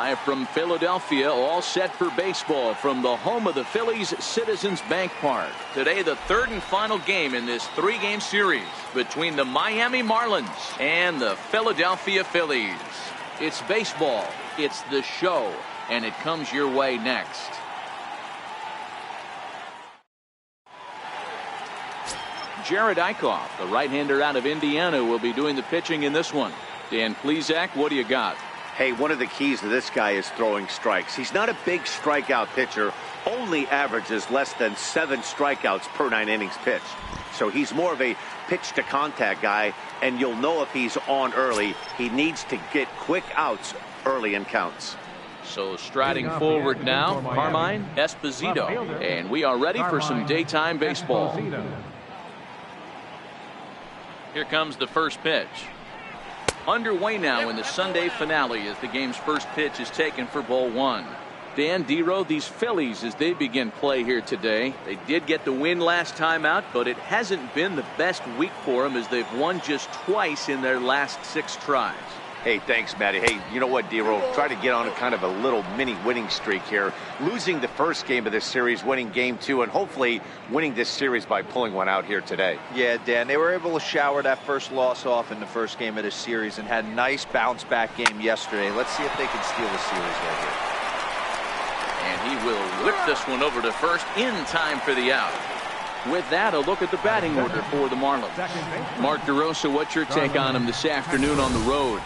Live from Philadelphia, all set for baseball from the home of the Phillies, Citizens Bank Park. Today, the third and final game in this three-game series between the Miami Marlins and the Philadelphia Phillies. It's baseball, it's the show, and it comes your way next. Jared Eichhoff, the right-hander out of Indiana, will be doing the pitching in this one. Dan Plesac, what do you got? Hey, one of the keys to this guy is throwing strikes. He's not a big strikeout pitcher, only averages less than 7 strikeouts per 9 innings pitched. So he's more of a pitch to contact guy, and you'll know if he's on early. He needs to get quick outs early in counts. So striding forward now, Carmine Esposito, and we are ready for some daytime baseball. Here comes the first pitch. Underway now in the Sunday finale as the game's first pitch is taken for ball 1. Dan Dero, these Phillies, as they begin play here today, they did get the win last time out, but it hasn't been the best week for them as they've won just twice in their last 6 tries. Hey, thanks, Matty. Hey, you know what, Dero? Try to get on a kind of a little mini winning streak here. Losing the first game of this series, winning game 2, and hopefully winning this series by pulling one out here today. Yeah, Dan, they were able to shower that first loss off in the first game of this series and had a nice bounce-back game yesterday. Let's see if they can steal the series right here. And he will whip this one over to first in time for the out. With that, a look at the batting order for the Marlins. Mark DeRosa, what's your take on him this afternoon on the road?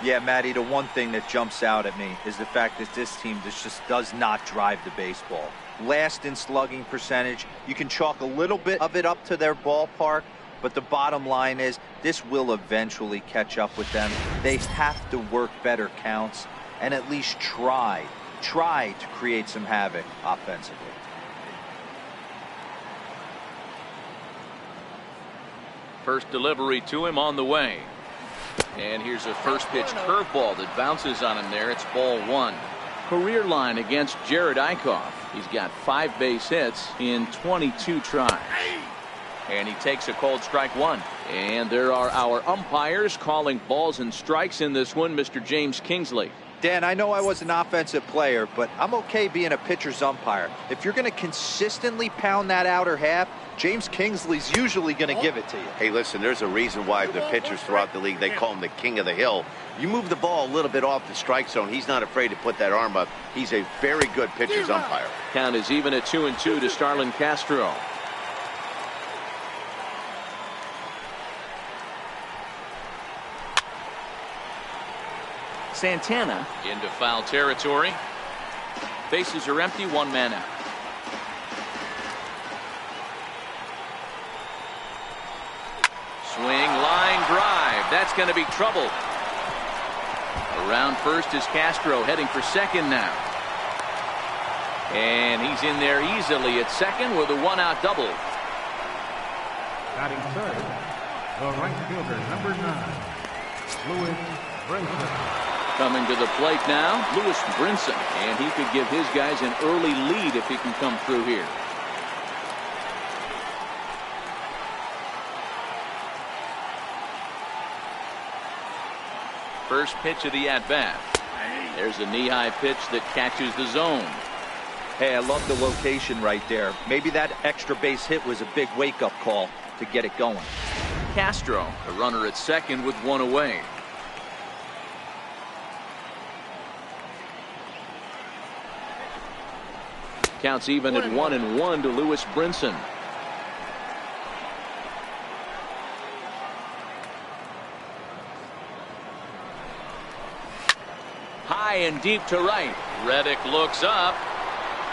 Yeah, Matty, the one thing that jumps out at me is the fact that this team just does not drive the baseball. Last in slugging percentage. You can chalk a little bit of it up to their ballpark, but the bottom line is this will eventually catch up with them. They have to work better counts and at least try to create some havoc offensively. First delivery to him on the way. And here's a first pitch curveball that bounces on him there. It's ball 1. Career line against Jared Eichhoff. He's got 5 base hits in 22 tries. And he takes a called strike 1. And there are our umpires calling balls and strikes in this one, Mr. James Kingsley. Dan, I know I was an offensive player, but I'm okay being a pitcher's umpire. If you're going to consistently pound that outer half, James Kingsley's usually going to give it to you. Hey, listen, there's a reason why the pitchers throughout the league, they call him the king of the hill. You move the ball a little bit off the strike zone, he's not afraid to put that arm up. He's a very good pitcher's umpire. Count is even at 2-2 to Starlin Castro. Santana into foul territory. Bases are empty, 1 man out. Swing, line drive. That's going to be trouble. Around first is Castro, heading for second now. And he's in there easily at second with a 1-out double. Batting third, the right fielder, number 9, Lewis Brinson. Coming to the plate now, Lewis Brinson. And he could give his guys an early lead if he can come through here. First pitch of the at-bat. There's a knee-high pitch that catches the zone. Hey, I love the location right there. Maybe that extra base hit was a big wake-up call to get it going. Castro, the runner at second with 1 away. Counts even at 1-1 to Lewis Brinson. High and deep to right. Reddick looks up.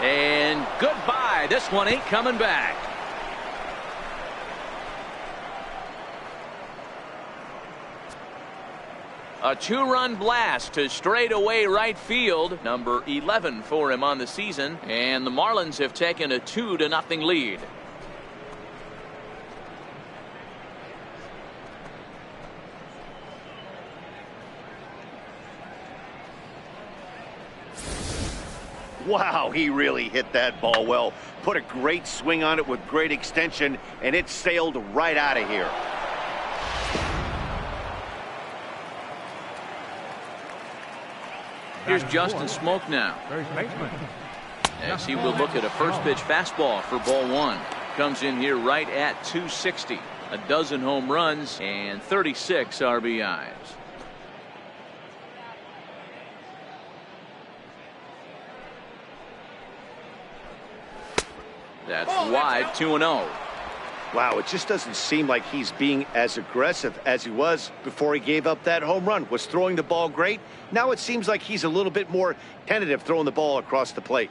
And goodbye. This one ain't coming back. A 2-run blast to straightaway right field. Number 11 for him on the season. And the Marlins have taken a 2-0 lead. Wow, he really hit that ball well. Put a great swing on it with great extension, and it sailed right out of here. Here's Justin Smoke now. First baseman. As he will look at a first pitch fastball for ball one. Comes in here right at 260. A dozen home runs and 36 RBIs. That's wide, 2-0. Wow, it just doesn't seem like he's being as aggressive as he was before he gave up that home run. Was throwing the ball great. Now it seems like he's a little bit more tentative throwing the ball across the plate.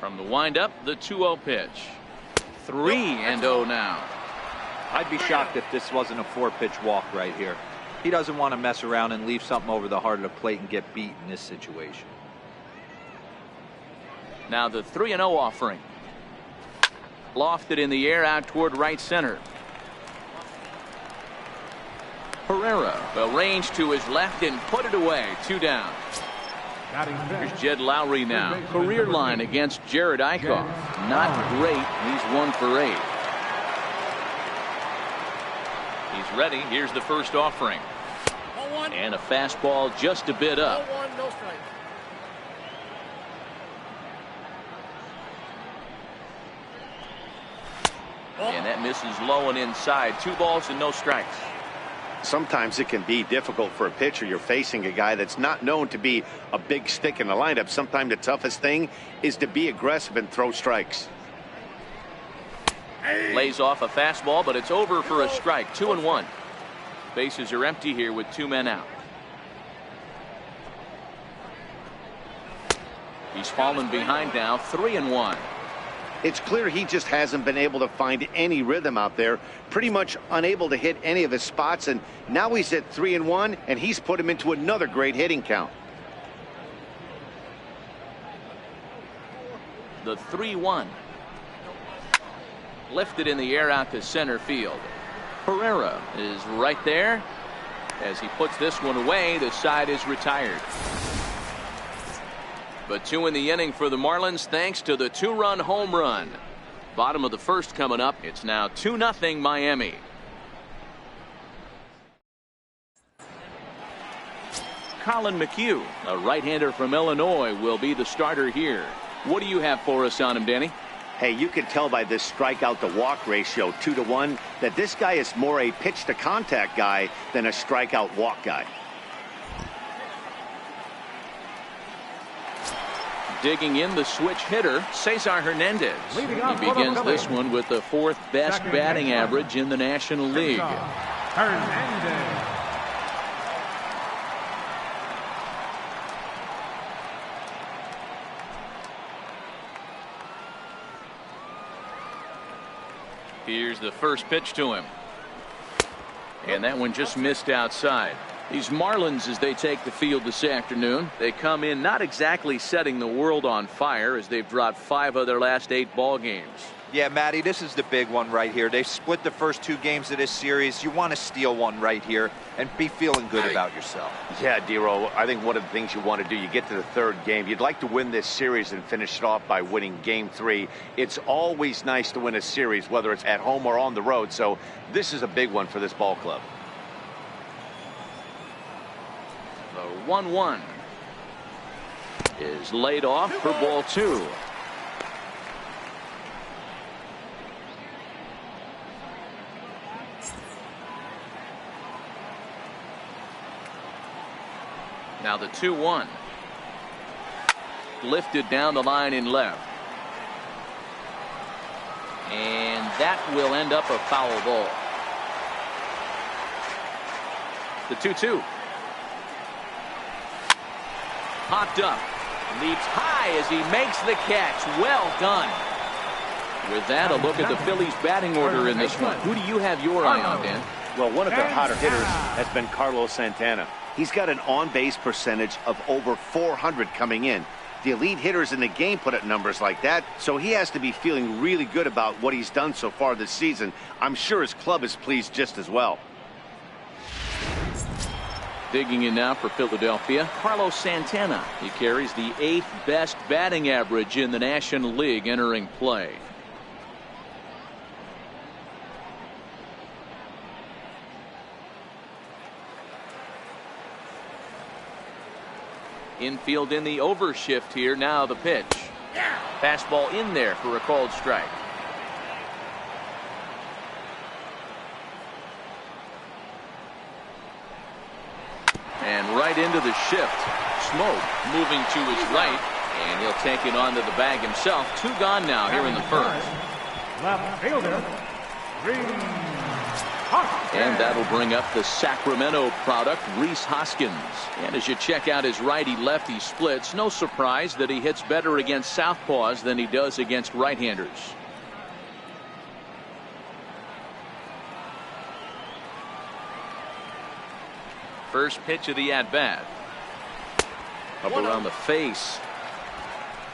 From the windup, the 2-0 pitch. 3-0 now. I'd be shocked if this wasn't a 4-pitch walk right here. He doesn't want to mess around and leave something over the heart of the plate and get beat in this situation. Now the 3-0 offering. Lofted in the air out toward right center. Herrera will range to his left and put it away. 2 down. Here's Jed Lowry now. Career line against Jared Eichhoff. Not great. He's 1 for 8. He's ready. Here's the first offering. And a fastball just a bit up. And that misses low and inside. 2 balls and no strikes. Sometimes it can be difficult for a pitcher. You're facing a guy that's not known to be a big stick in the lineup. Sometimes the toughest thing is to be aggressive and throw strikes. Lays off a fastball, but it's over for a strike. 2-1. Bases are empty here with 2 men out. He's fallen behind now. 3-1. It's clear he just hasn't been able to find any rhythm out there. Pretty much unable to hit any of his spots, and now he's at 3-1, and he's put him into another great hitting count. The 3-1. Lifted in the air out to center field. Herrera is right there. As he puts this one away, the side is retired. But 2 in the inning for the Marlins thanks to the 2-run home run. Bottom of the first coming up. It's now 2-0 Miami. Colin McHugh, a right-hander from Illinois, will be the starter here. What do you have for us on him, Danny? Hey, you can tell by this strikeout to walk ratio 2-1 that this guy is more a pitch to contact guy than a strikeout walk guy. Digging in the switch hitter, Cesar Hernandez. He begins this one with the 4th best batting average in the National League. Hernandez. Here's the first pitch to him. And that one just missed outside. These Marlins, as they take the field this afternoon, they come in not exactly setting the world on fire as they've dropped 5 of their last 8 ball games. Yeah, Matty, this is the big one right here. They split the first 2 games of this series. You want to steal one right here and be feeling good about yourself. Yeah, Dero, I think one of the things you want to do, you get to the 3rd game, you'd like to win this series and finish it off by winning game 3. It's always nice to win a series, whether it's at home or on the road. So this is a big one for this ball club. The 1-1 is laid off for ball 2. Now the 2-1. Lifted down the line in left. And that will end up a foul ball. The 2-2. Popped up. Leaps high as he makes the catch. Well done. With that, a look at the Phillies batting order in this one. Who do you have your eye on, Dan? Well, one of their hotter hitters has been Carlos Santana. He's got an on-base percentage of over 400 coming in. The elite hitters in the game put up numbers like that, so he has to be feeling really good about what he's done so far this season. I'm sure his club is pleased just as well. Digging in now for Philadelphia, Carlos Santana. He carries the 8th best batting average in the National League entering play. Infield in the overshift here. Now the pitch. Fastball in there for a called strike. And right into the shift. Smoke moving to his right, and he'll take it onto the bag himself. 2 gone now here in the first. Left fielder, And that'll bring up the Sacramento product, Rhys Hoskins. And as you check out his righty-lefty splits, no surprise that he hits better against southpaws than he does against right-handers. First pitch of the at-bat. Up around the face.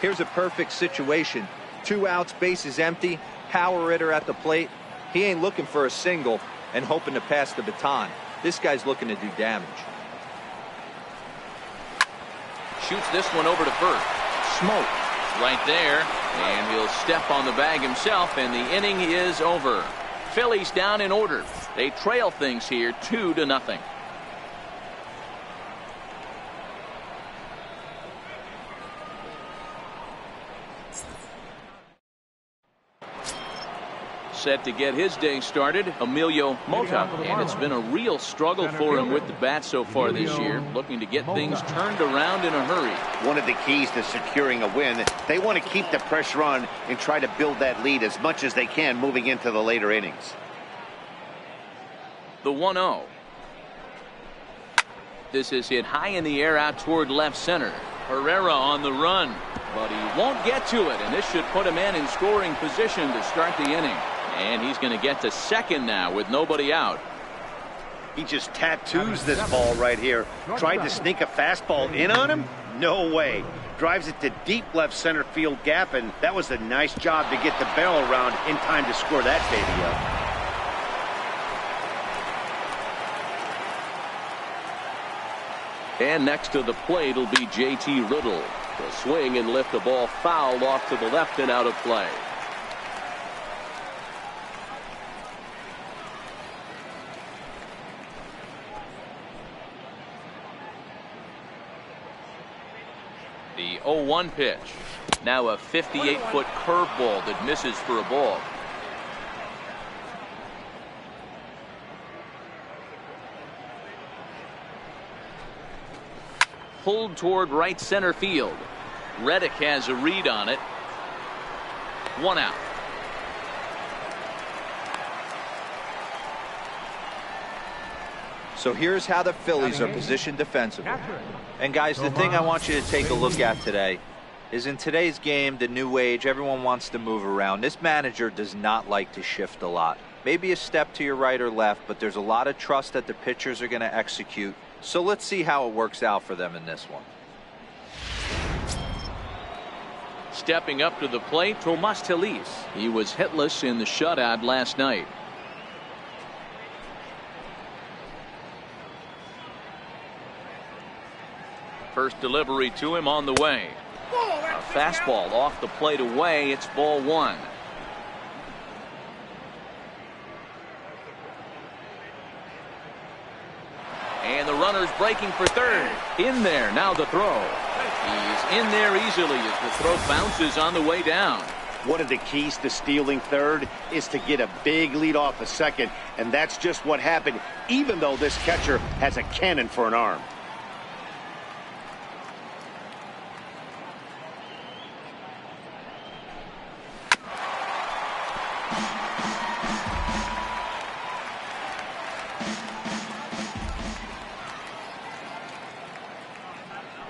Here's a perfect situation. 2 outs, bases empty, power hitter at the plate. He ain't looking for a single and hoping to pass the baton. This guy's looking to do damage. Shoots this one over to first. Smoke right there, and he'll step on the bag himself, and the inning is over. Phillies down in order. They trail things here 2-0. Set to get his day started, Emilio Mota, and it's been a real struggle for him with the bat so far this year, looking to get things turned around in a hurry. One of the keys to securing a win, they want to keep the pressure on and try to build that lead as much as they can moving into the later innings. The 1-0. This is hit high in the air out toward left center. Herrera on the run, but he won't get to it, and this should put him in scoring position to start the inning. And he's going to get to second now with nobody out. He just tattoos this ball right here. Tried to sneak a fastball in on him? No way. Drives it to deep left center field gap, and that was a nice job to get the barrel around in time to score that baby up. And next to the plate will be J.T. Riddle. He'll swing and lift the ball foul off to the left and out of play. The 0-1 pitch. Now a 58-foot curveball that misses for a ball. Pulled toward right center field. Reddick has a read on it. 1 out. So here's how the Phillies are positioned defensively. And guys, the thing I want you to take a look at today is in today's game, the new age, everyone wants to move around. This manager does not like to shift a lot. Maybe a step to your right or left, but there's a lot of trust that the pitchers are going to execute. So let's see how it works out for them in this one. Stepping up to the plate, Tomas Telis. He was hitless in the shutout last night. First delivery to him on the way. A fastball off the plate away. It's ball 1. And the runner's breaking for third. In there, now the throw. He's in there easily as the throw bounces on the way down. One of the keys to stealing third is to get a big lead off a second, and that's just what happened, even though this catcher has a cannon for an arm.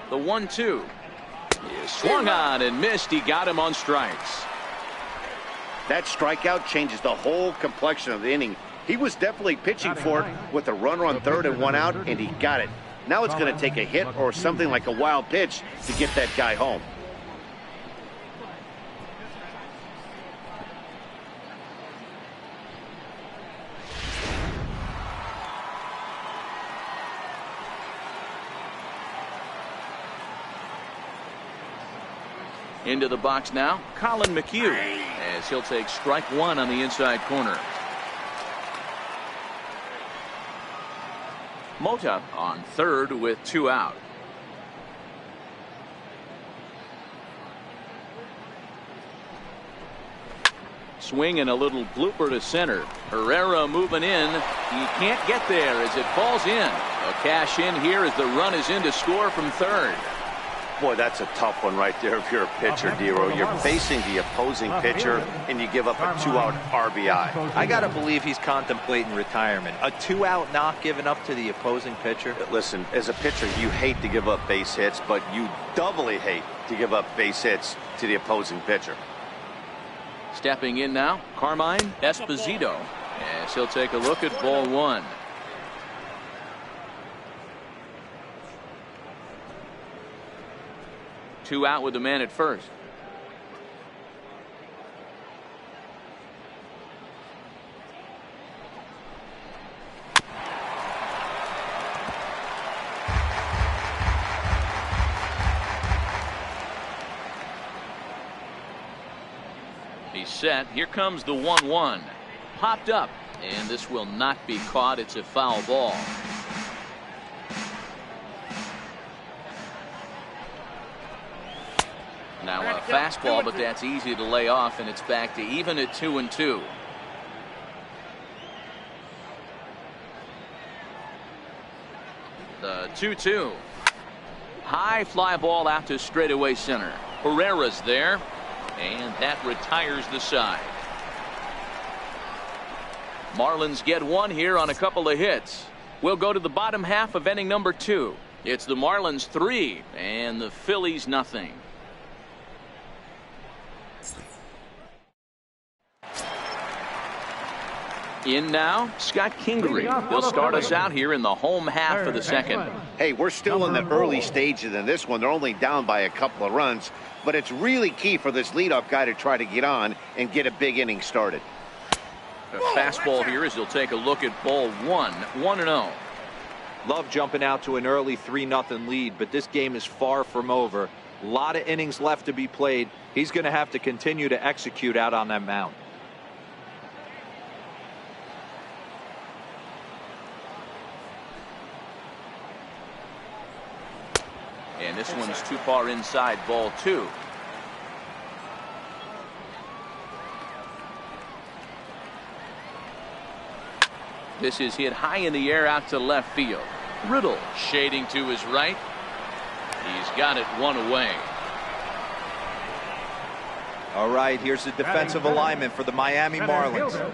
The 1-2 is swung on and missed. He got him on strikes. That strikeout changes the whole complexion of the inning. He was definitely pitching for it with a runner on third and 1 out, and he got it. Now it's going to take a hit or something like a wild pitch to get that guy home. Into the box now, Colin McHugh, as he'll take strike 1 on the inside corner. Mota on third with 2 out. Swing and a little blooper to center. Herrera moving in. He can't get there as it falls in. A cash in here as the run is in to score from third. Boy, that's a tough one right there if you're a pitcher, Dero. You're facing the opposing pitcher, and you give up a 2-out RBI. I got to believe he's contemplating retirement. A 2-out knock given up to the opposing pitcher. Listen, as a pitcher, you hate to give up base hits, but you doubly hate to give up base hits to the opposing pitcher. Stepping in now, Carmine Esposito. As he'll take a look at ball one. Two out with the man at first. He's set. Here comes the 1-1. Popped up, and this will not be caught. It's a foul ball. Now a fastball, but that's easy to lay off, and it's back to even at 2-2. The 2-2. High fly ball out to straightaway center. Herrera's there, and that retires the side. Marlins get one here on a couple of hits. We'll go to the bottom half of inning number 2. It's the Marlins 3 and the Phillies nothing. In now, Scott Kingery. He'll start us out here in the home half of the second. Hey, we're still in the early stages in this one. They're only down by a couple of runs, but it's really key for this leadoff guy to try to get on and get a big inning started. A fastball here as he'll take a look at ball 1, 1-0. Love jumping out to an early 3-0 lead, but this game is far from over. A lot of innings left to be played. He's going to have to continue to execute out on that mound. And this one's too far inside, ball 2. This is hit high in the air out to left field. Riddle shading to his right. He's got it one away. All right, here's the defensive alignment for the Miami Marlins.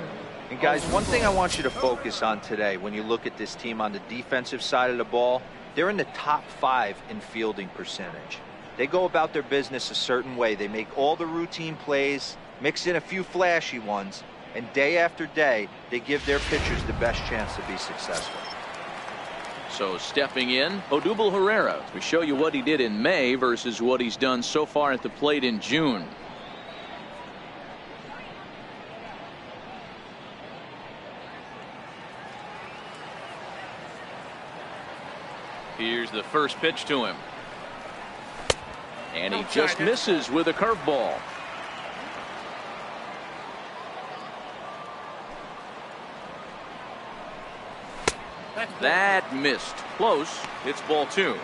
And guys, one thing I want you to focus on today when you look at this team on the defensive side of the ball, they're in the top 5 in fielding percentage. They go about their business a certain way. They make all the routine plays, mix in a few flashy ones, and day after day, they give their pitchers the best chance to be successful. So stepping in, Odubel Herrera to show you what he did in May versus what he's done so far at the plate in June. Here's the first pitch to him. And he just misses with a curveball. That missed. Close. It's ball 2.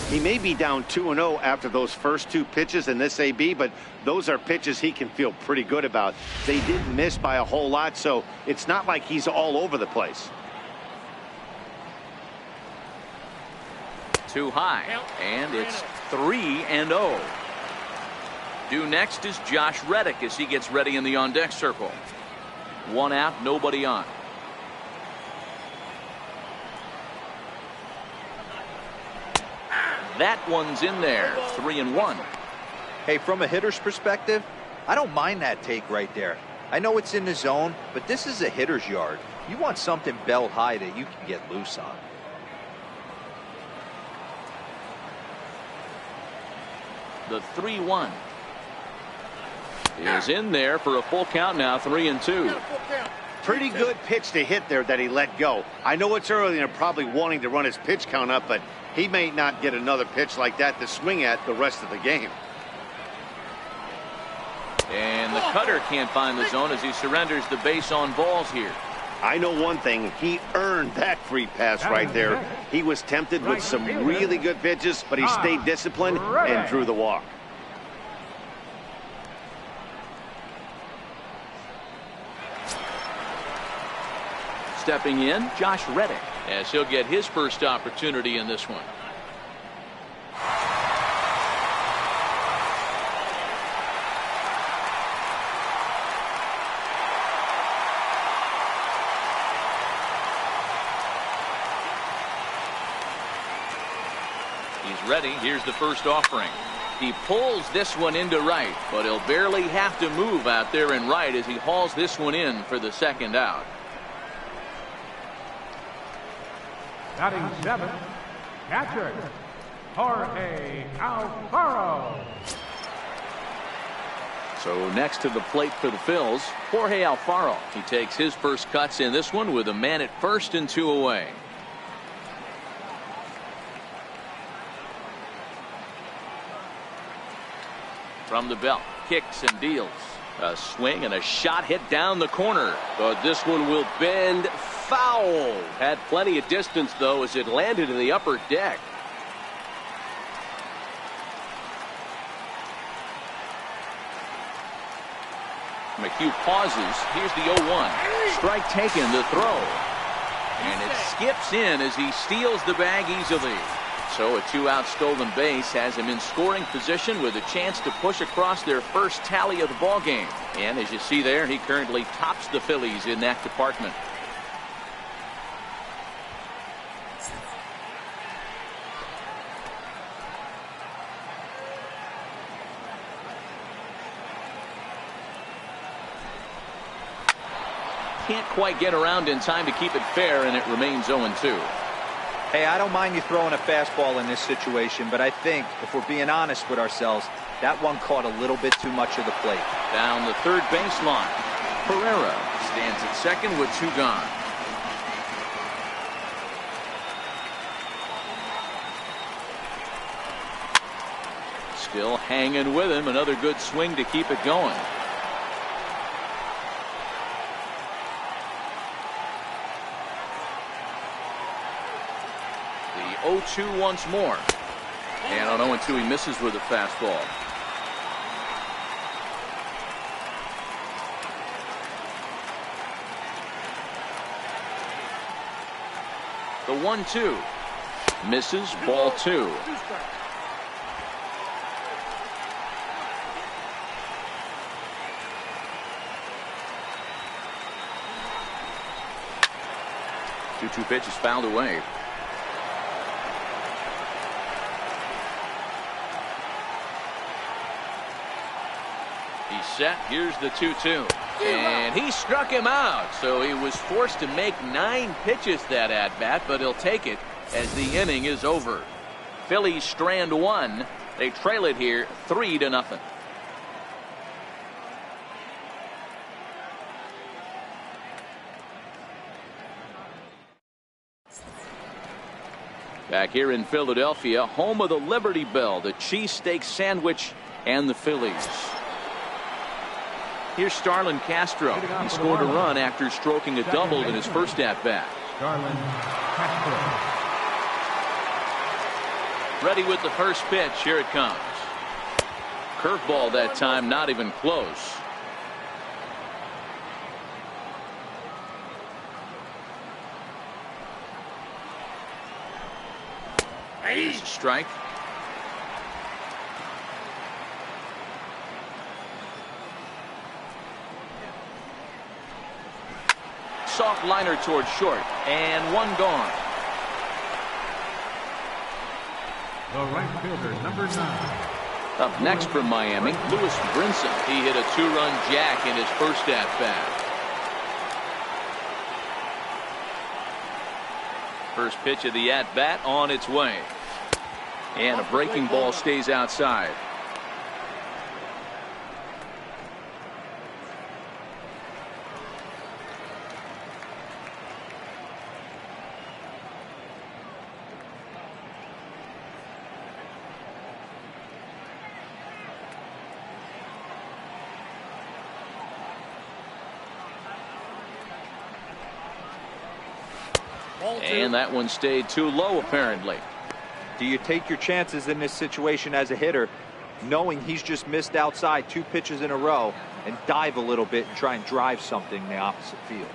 He may be down 2-0 after those first 2 pitches in this AB, but those are pitches he can feel pretty good about. They didn't miss by a whole lot, so it's not like he's all over the place. Too high, and it's 3-0. Due next is Josh Reddick as he gets ready in the on-deck circle. 1 out, nobody on. That one's in there. 3-1. Hey, from a hitter's perspective, I don't mind that take right there. I know it's in the zone, but this is a hitter's yard. You want something belt high that you can get loose on. The 3-1 is in there for a full count now. 3-2. Pretty good pitch to hit there that he let go. I know it's early and they're probably wanting to run his pitch count up, but he may not get another pitch like that to swing at the rest of the game. And the cutter can't find the zone as he surrenders the base on balls here. I know one thing, he earned that free pass right there. He was tempted with some really good pitches, but he stayed disciplined and drew the walk. stepping in, Josh Reddick, as he'll get his first opportunity in this one. He's ready. Here's the first offering. He pulls this one into right, but he'll barely have to move out there in right as he hauls this one in for the second out. Batting seventh, catcher, Jorge Alfaro. So next to the plate for the Phils, Jorge Alfaro. He takes his first cuts in this one with a man at first and 2 away. From the belt, kicks and deals. A swing and a shot hit down the corner. But this one will bend foul. Had plenty of distance, though, as it landed in the upper deck. McHugh pauses. Here's the 0-1. Strike taken, the throw. And it skips in as he steals the bag easily. So a 2-out stolen base has him in scoring position with a chance to push across their first tally of the ball game. And as you see there, he currently tops the Phillies in that department. Can't quite get around in time to keep it fair, and it remains 0-2. Hey, I don't mind you throwing a fastball in this situation, but I think if we're being honest with ourselves, that one caught a little bit too much of the plate. Down the third baseline, Pereira stands at second with 2 gone. Still hanging with him. Another good swing to keep it going. The 0-2 once more. And on 0-2 he misses with a fastball. The 1-2 misses, ball 2. Two pitches fouled away. He's set. Here's the 2-2. And he struck him out. So he was forced to make 9 pitches that at bat, but he'll take it as the inning is over. Phillies strand 1. They trail it here 3-0. Back here in Philadelphia, home of the Liberty Bell, the cheesesteak sandwich, and the Phillies. Here's Starlin Castro. He scored a run after stroking a double in his first at-bat. Starlin Castro. Ready with the first pitch. Here it comes. Curveball that time, not even close. Here's a strike. Soft liner towards short, and 1 gone. The right fielder, number 9. Up next from Miami, Lewis Brinson. He hit a 2-run jack in his first at-bat. First pitch of the at-bat on its way. And a breaking ball stays outside. And that one stayed too low, apparently. Do you take your chances in this situation as a hitter, knowing he's just missed outside 2 pitches in a row, and dive a little bit and try and drive something in the opposite field?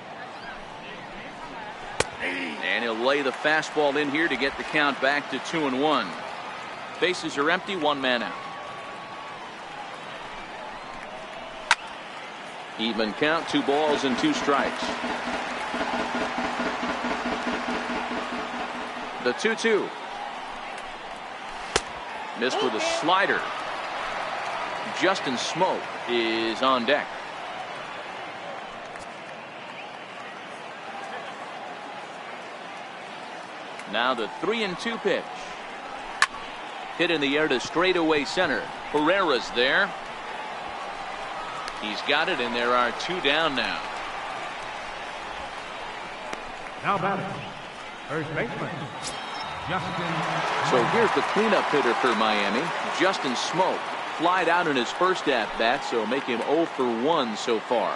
And he'll lay the fastball in here to get the count back to 2-1. Bases are empty, one man out. Even count, 2 balls and 2 strikes. The 2-2. Missed with a slider. Justin Smoke is on deck. Now the 3-2 pitch. Hit in the air to straightaway center. Herrera's there. He's got it, and there are 2 down now. Now batting, first baseman, Justin. So here's the cleanup hitter for Miami, Justin Smoke. Flied out in his first at-bat, so make him 0 for 1 so far.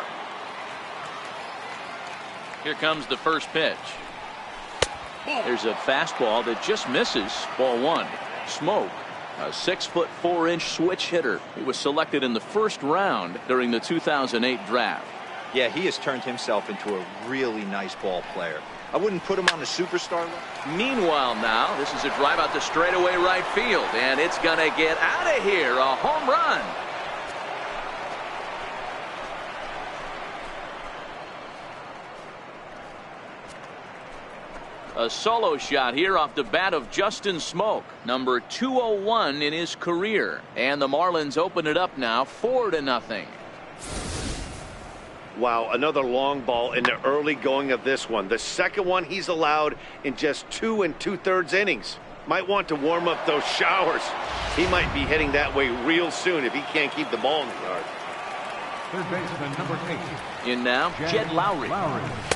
Here comes the first pitch. There's a fastball that just misses. Ball 1. Smoke, a 6'4" switch hitter. He was selected in the first round during the 2008 draft. Yeah, he has turned himself into a really nice ball player. I wouldn't put him on the superstar list. Meanwhile now, this is a drive out to straightaway right field, and it's going to get out of here. A home run. A solo shot here off the bat of Justin Smoke, number 201 in his career. And the Marlins open it up now 4-0. Wow, another long ball in the early going of this one. The second one he's allowed in just 2 2/3 innings. Might want to warm up those showers. He might be heading that way real soon if he can't keep the ball in the yard. Third baseman, number 8. In now, Jed Lowry.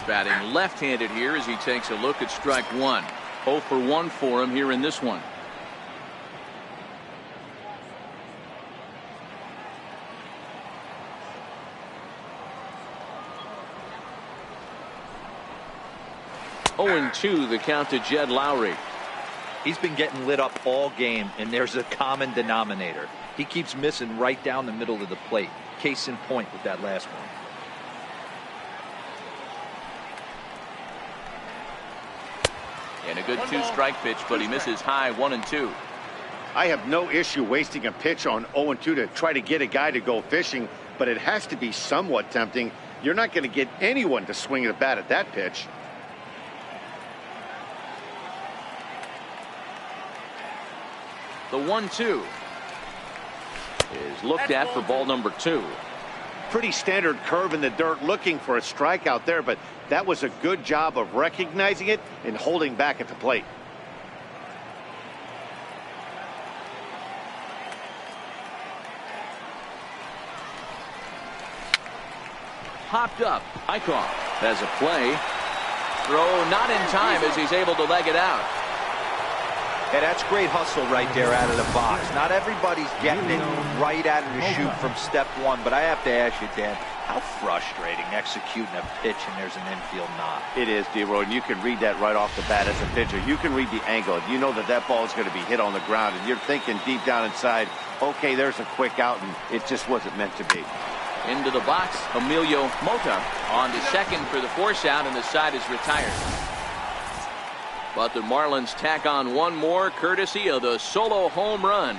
Batting left-handed here as he takes a look at strike 1. 0 for 1 for him here in this one. Oh, 2 the count to Jed Lowry. He's been getting lit up all game, and there's a common denominator. He keeps missing right down the middle of the plate. Case in point with that last one. And a good 2-strike pitch, but he misses high 1-2. I have no issue wasting a pitch on 0-2 to try to get a guy to go fishing, but it has to be somewhat tempting. You're not going to get anyone to swing a bat at that pitch. The 1-2 is looked at for ball number 2. Pretty standard curve in the dirt, looking for a strikeout there, but that was a good job of recognizing it and holding back at the plate. Popped up. Eichhoff has a play. Throw not in time as he's able to leg it out. Yeah, that's great hustle right there out of the box. Not everybody's getting it right out of the chute from step 1, but I have to ask you, Dan, how frustrating executing a pitch and there's an infield knock. It is, D-Roy, and you can read that right off the bat as a pitcher. You can read the angle. You know that that ball is going to be hit on the ground, and you're thinking deep down inside, okay, there's a quick out, and it just wasn't meant to be. Into the box, Emilio Mota on to second for the force out, and the side is retired. But the Marlins tack on one more courtesy of the solo home run.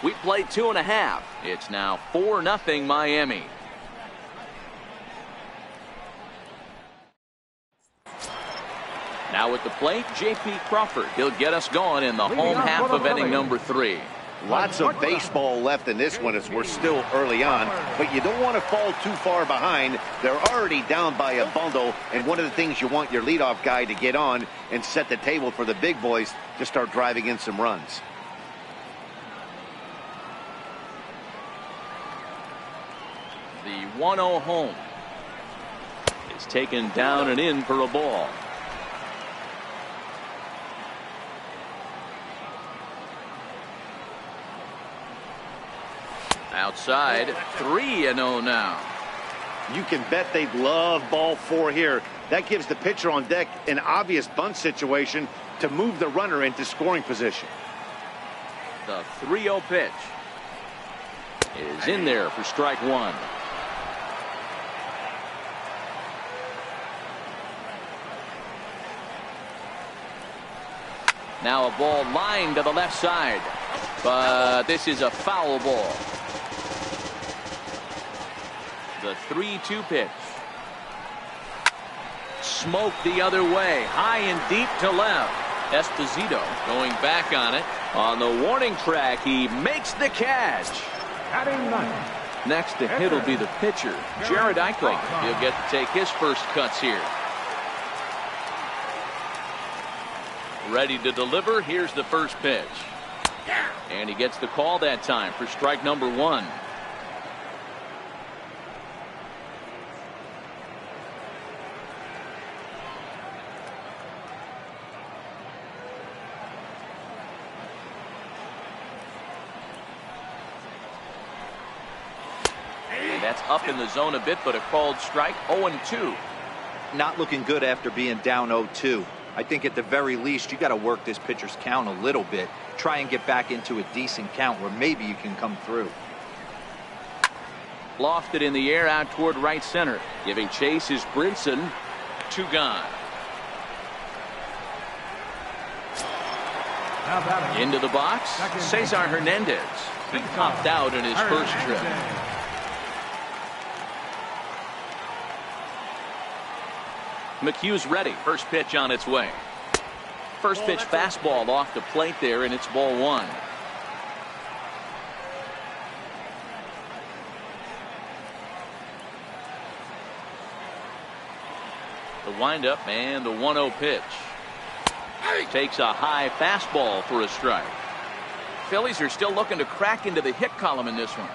We play 2.5. It's now 4-0 Miami. Now at the plate, J.P. Crawford. He'll get us going in the home half of inning number 3. Lots of baseball left in this one as we're still early on, but you don't want to fall too far behind. They're already down by a bundle, and one of the things you want your leadoff guy to get on and set the table for the big boys to start driving in some runs. The 1-0 home is taken down and in for a ball. Outside, 3-0 now. You can bet they'd love ball 4 here. That gives the pitcher on deck an obvious bunt situation to move the runner into scoring position. The 3-0 pitch is in there for strike 1. Now a ball lined to the left side, but this is a foul ball. The 3-2 pitch. Smoke the other way, high and deep to left. Esposito going back on it. On the warning track, he makes the catch. Batting ninth. Next to hit will be the pitcher, Jared Eichhoff. He'll get to take his first cuts here. Ready to deliver. Here's the first pitch. And he gets the call that time for strike number 1. And that's up in the zone a bit, but a called strike. 0-2. Not looking good after being down 0-2. I think at the very least you got to work this pitcher's count a little bit. Try and get back into a decent count where maybe you can come through. Lofted in the air out toward right center. Giving chase is Brinson. 2 gone. Now batting. Into the box, Cesar Hernandez. He popped out in his first trip. McHugh's ready. First pitch on its way. First pitch fastball off the plate there, and it's ball 1. The windup and the 1-0 pitch. Takes a high fastball for a strike. Phillies are still looking to crack into the hit column in this one.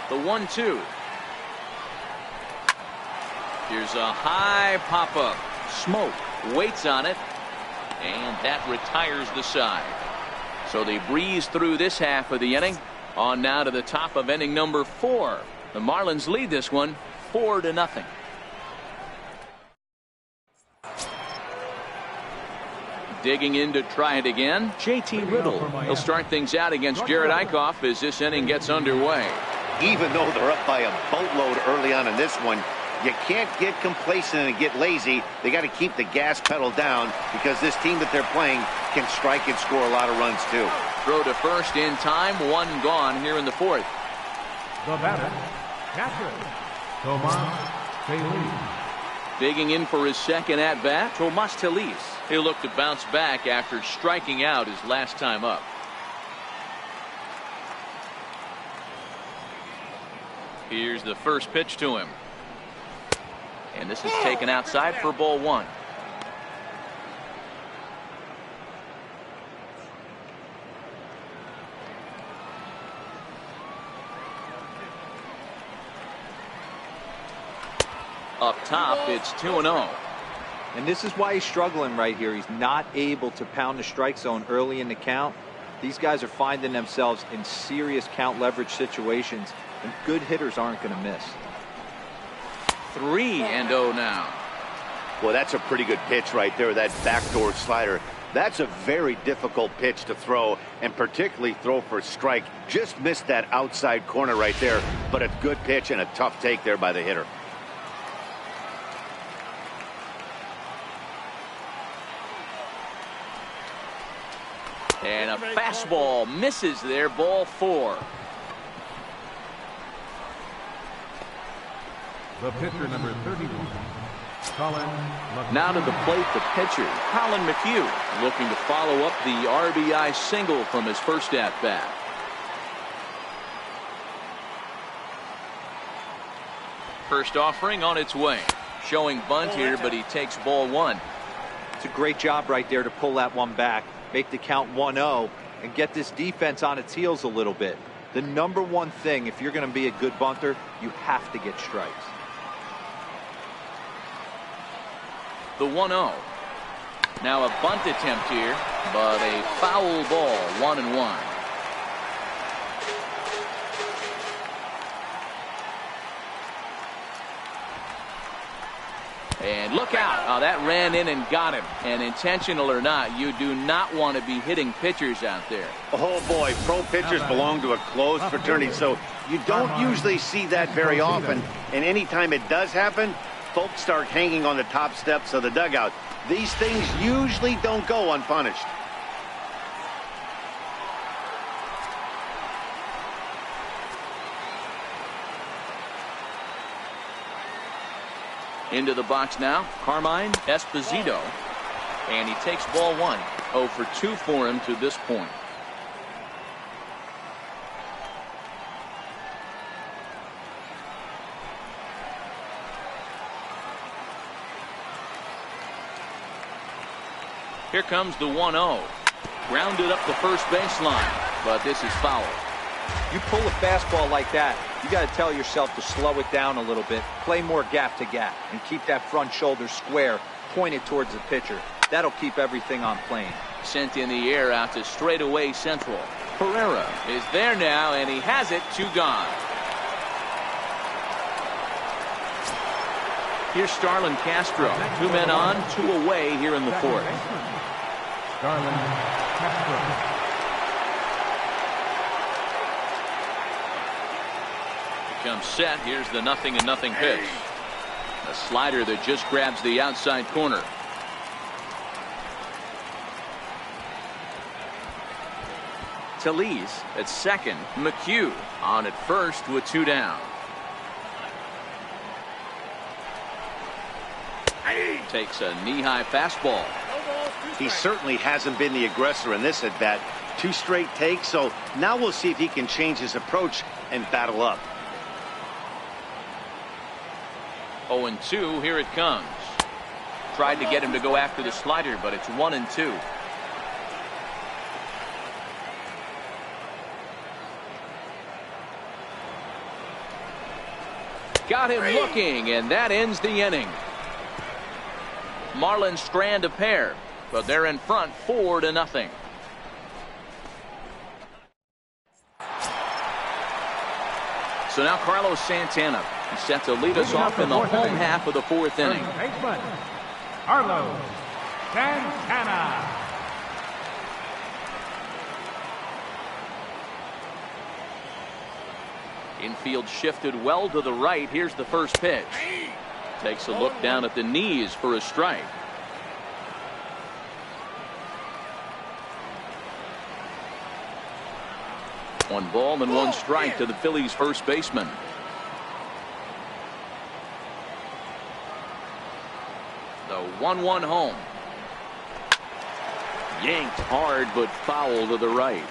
The 1-2. Here's a high pop-up. Smoke waits on it, and that retires the side. So they breeze through this half of the inning. On now to the top of inning number 4. The Marlins lead this one 4-0. Digging in to try it again, JT Riddle. He'll start things out against Jared Eichhoff as this inning gets underway. Even though they're up by a boatload early on in this one, you can't get complacent and get lazy. They got to keep the gas pedal down because this team that they're playing can strike and score a lot of runs too. Throw to first in time, 1 gone here in the 4th. The batter, catcher, Tomas Phillies. Digging in for his second at bat, Tomas Phillies. He'll look to bounce back after striking out his last time up. Here's the first pitch to him. And this is taken outside for ball 1. Up top, it's 2-0. And this is why he's struggling right here. He's not able to pound the strike zone early in the count. These guys are finding themselves in serious count leverage situations, and good hitters aren't going to miss. 3-0 now. Well, that's a pretty good pitch right there, that backdoor slider. That's a very difficult pitch to throw, and particularly throw for a strike. Just missed that outside corner right there, but a good pitch and a tough take there by the hitter. And a fastball misses there, ball 4. The pitcher, number 31, Colin McHugh. Now to the plate, the pitcher, Colin McHugh, looking to follow up the RBI single from his first at-bat. First offering on its way. Showing bunt here, but he takes ball 1. It's a great job right there to pull that one back, make the count 1-0, and get this defense on its heels a little bit. The number one thing, if you're going to be a good bunter, you have to get strikes. The 1-0. Now a bunt attempt here, but a foul ball, 1-1. And look out. Oh, that ran in and got him. And intentional or not, you do not want to be hitting pitchers out there. Oh, boy, pro pitchers belong to a closed fraternity, so you don't usually see that very often. And anytime it does happen, folks start hanging on the top steps of the dugout. These things usually don't go unpunished. Into the box now, Carmine Esposito. And he takes ball one. 0 for 2 for him to this point. Here comes the 1-0. Grounded up the first baseline, but this is foul. You pull a fastball like that, you got to tell yourself to slow it down a little bit, play more gap to gap, and keep that front shoulder square, pointed towards the pitcher. That'll keep everything on plane. Sent in the air out to straightaway central. Pereira is there now, and he has it. 2 gone. Here's Starlin Castro. 2 men on, 2 away here in the 4th. Starlin Castro. Comes set. Here's the 0-0 pitch. A slider that just grabs the outside corner. Phillies at second. McHugh on at first with 2 down. Takes a knee-high fastball. He certainly hasn't been the aggressor in this at bat. 2 straight takes, so now we'll see if he can change his approach and battle up. 0-2, here it comes. Tried to get him to go after the slider, but it's 1-2. Got him looking, and that ends the inning. Marlins strand a pair, but they're in front 4-0. So now Carlos Santana is set to lead us off in the home half of the 4th inning. Baseman, Carlos Santana. Infield shifted well to the right. Here's the first pitch. Takes a look down at the knees for a strike. One ball and 1 strike to the Phillies first baseman. The 1-1 home. Yanked hard but foul to the right.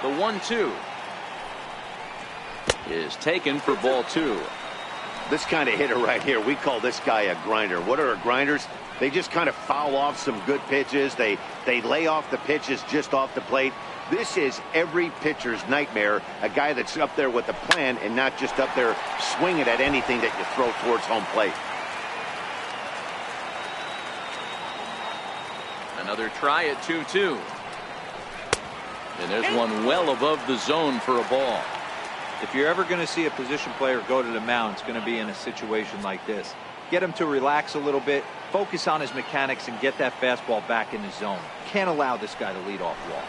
The 1-2 is taken for ball 2. This kind of hitter right here, we call this guy a grinder. What are grinders? They just kind of foul off some good pitches. They lay off the pitches just off the plate. This is every pitcher's nightmare, a guy that's up there with a plan and not just up there swinging at anything that you throw towards home plate. Another try at 2-2. And there's one well above the zone for a ball. If you're ever going to see a position player go to the mound, it's going to be in a situation like this. Get him to relax a little bit, focus on his mechanics, and get that fastball back in the zone. Can't allow this guy to lead off walk.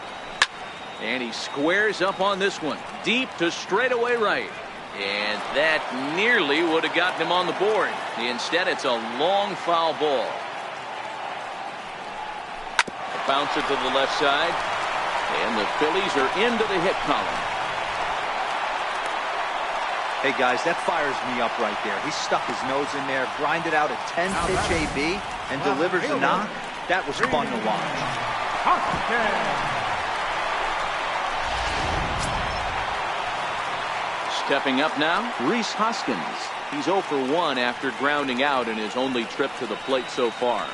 And he squares up on this one. Deep to straightaway right. And that nearly would have gotten him on the board. Instead, it's a long foul ball. A bouncer to the left side. And the Phillies are into the hit column. Hey, guys, that fires me up right there. He stuck his nose in there, grinded out a 10-pitch AB, and delivers a knock. That was fun to watch. Stepping up now, Rhys Hoskins. He's 0 for 1 after grounding out in his only trip to the plate so far.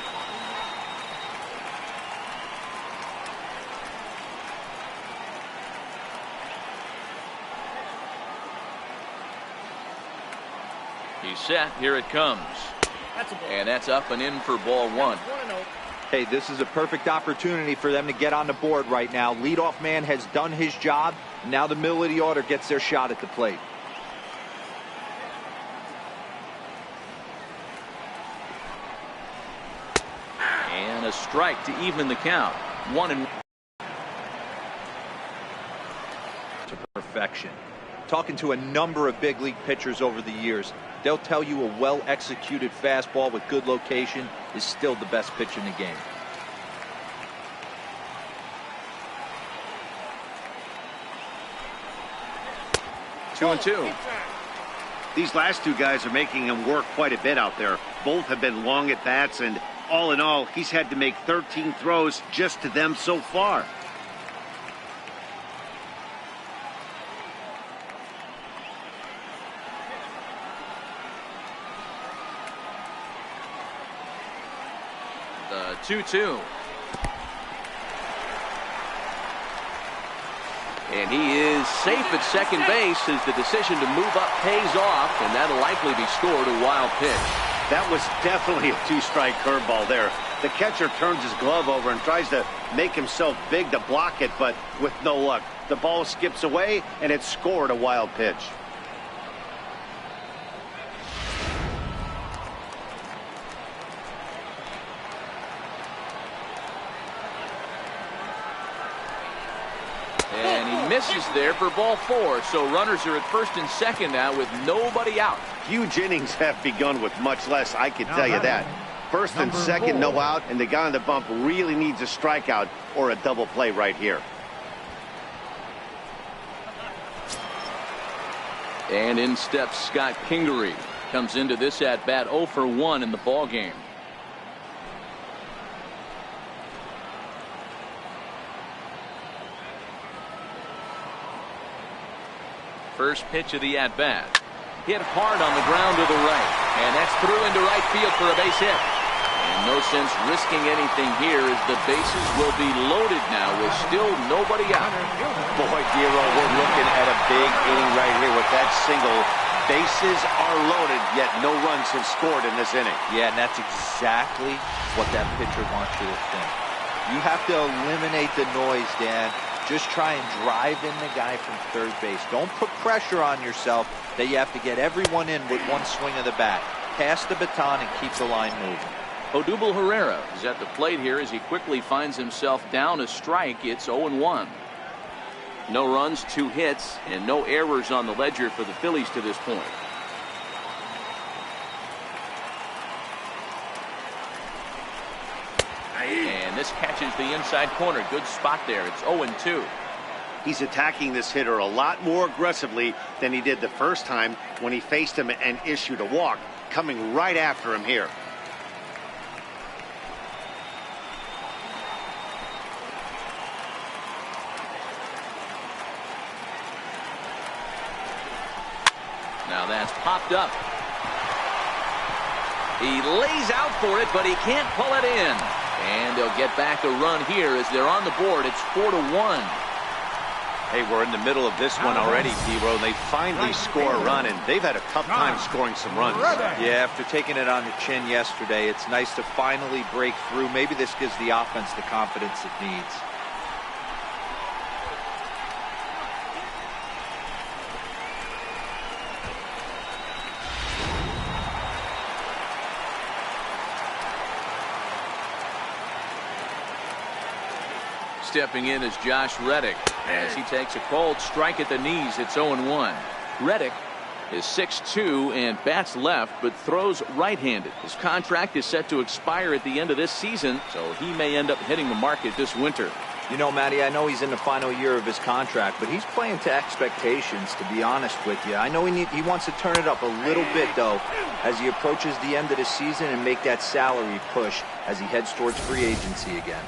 He's set. Here it comes. And that's up and in for ball one. Hey, this is a perfect opportunity for them to get on the board right now. Leadoff man has done his job. Now the middle of the order gets their shot at the plate. And a strike to even the count. 1-1. To perfection. Talking to a number of big league pitchers over the years, they'll tell you a well-executed fastball with good location is still the best pitch in the game. Two and two. These last two guys are making him work quite a bit out there. Both have been long at bats, and all in all, he's had to make 13 throws just to them so far. The 2-2. And he is safe at second base as the decision to move up pays off, and that'll likely be scored a wild pitch. That was definitely a two-strike curveball there. The catcher turns his glove over and tries to make himself big to block it, but with no luck. The ball skips away, and it's scored a wild pitch. And he misses there for ball four. So runners are at first and second now with nobody out. Huge innings have begun with much less, I can tell you that. First and second, no out, and the guy on the bump really needs a strikeout or a double play right here. And in steps Scott Kingery. Comes into this at bat 0 for 1 in the ball game. First pitch of the at-bat. Hit hard on the ground to the right. And that's through into right field for a base hit. And no sense risking anything here as the bases will be loaded now with still nobody out. Boy, Dero, we're looking at a big inning right here with that single. Bases are loaded, yet no runs have scored in this inning. Yeah, and that's exactly what that pitcher wants you to think. You have to eliminate the noise, Dan. Just try and drive in the guy from third base. Don't put pressure on yourself that you have to get everyone in with one swing of the bat. Pass the baton and keep the line moving. Odubel Herrera is at the plate here as he quickly finds himself down a strike. It's 0-1. No runs, 2 hits, and no errors on the ledger for the Phillies to this point. And this catches the inside corner. Good spot there. It's 0-2. He's attacking this hitter a lot more aggressively than he did the first time when he faced him and issued a walk, coming right after him here. Now that's popped up. He lays out for it, but he can't pull it in. And they'll get back a run here as they're on the board. It's 4-1. Hey, we're in the middle of this one already, Dero. They finally score a run, and they've had a tough time scoring some runs. Yeah, after taking it on the chin yesterday, it's nice to finally break through. Maybe this gives the offense the confidence it needs. Stepping in is Josh Reddick as he takes a cold strike at the knees. It's 0-1. Reddick is 6'2" and bats left but throws right-handed. His contract is set to expire at the end of this season, so he may end up hitting the market this winter. You know, Matty, I know he's in the final year of his contract, but he's playing to expectations, to be honest with you. I know he wants to turn it up a little bit, though, as he approaches the end of the season and make that salary push as he heads towards free agency again.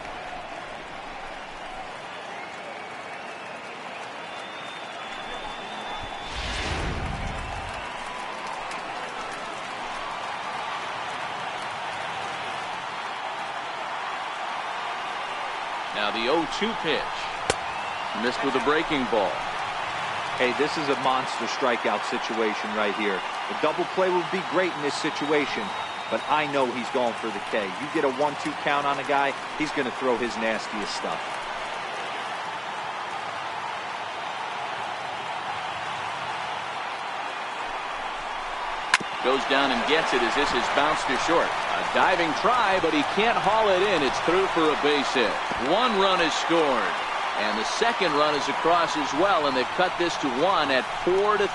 Now the 0-2 pitch. Missed with a breaking ball. Hey, this is a monster strikeout situation right here. A double play would be great in this situation, but I know he's going for the K. You get a 1-2 count on a guy, he's going to throw his nastiest stuff. Goes down and gets it as this is bounced to short. A diving try, but he can't haul it in. It's through for a base hit. 1 run is scored. And the second run is across as well, and they've cut this to 1 at 4-3.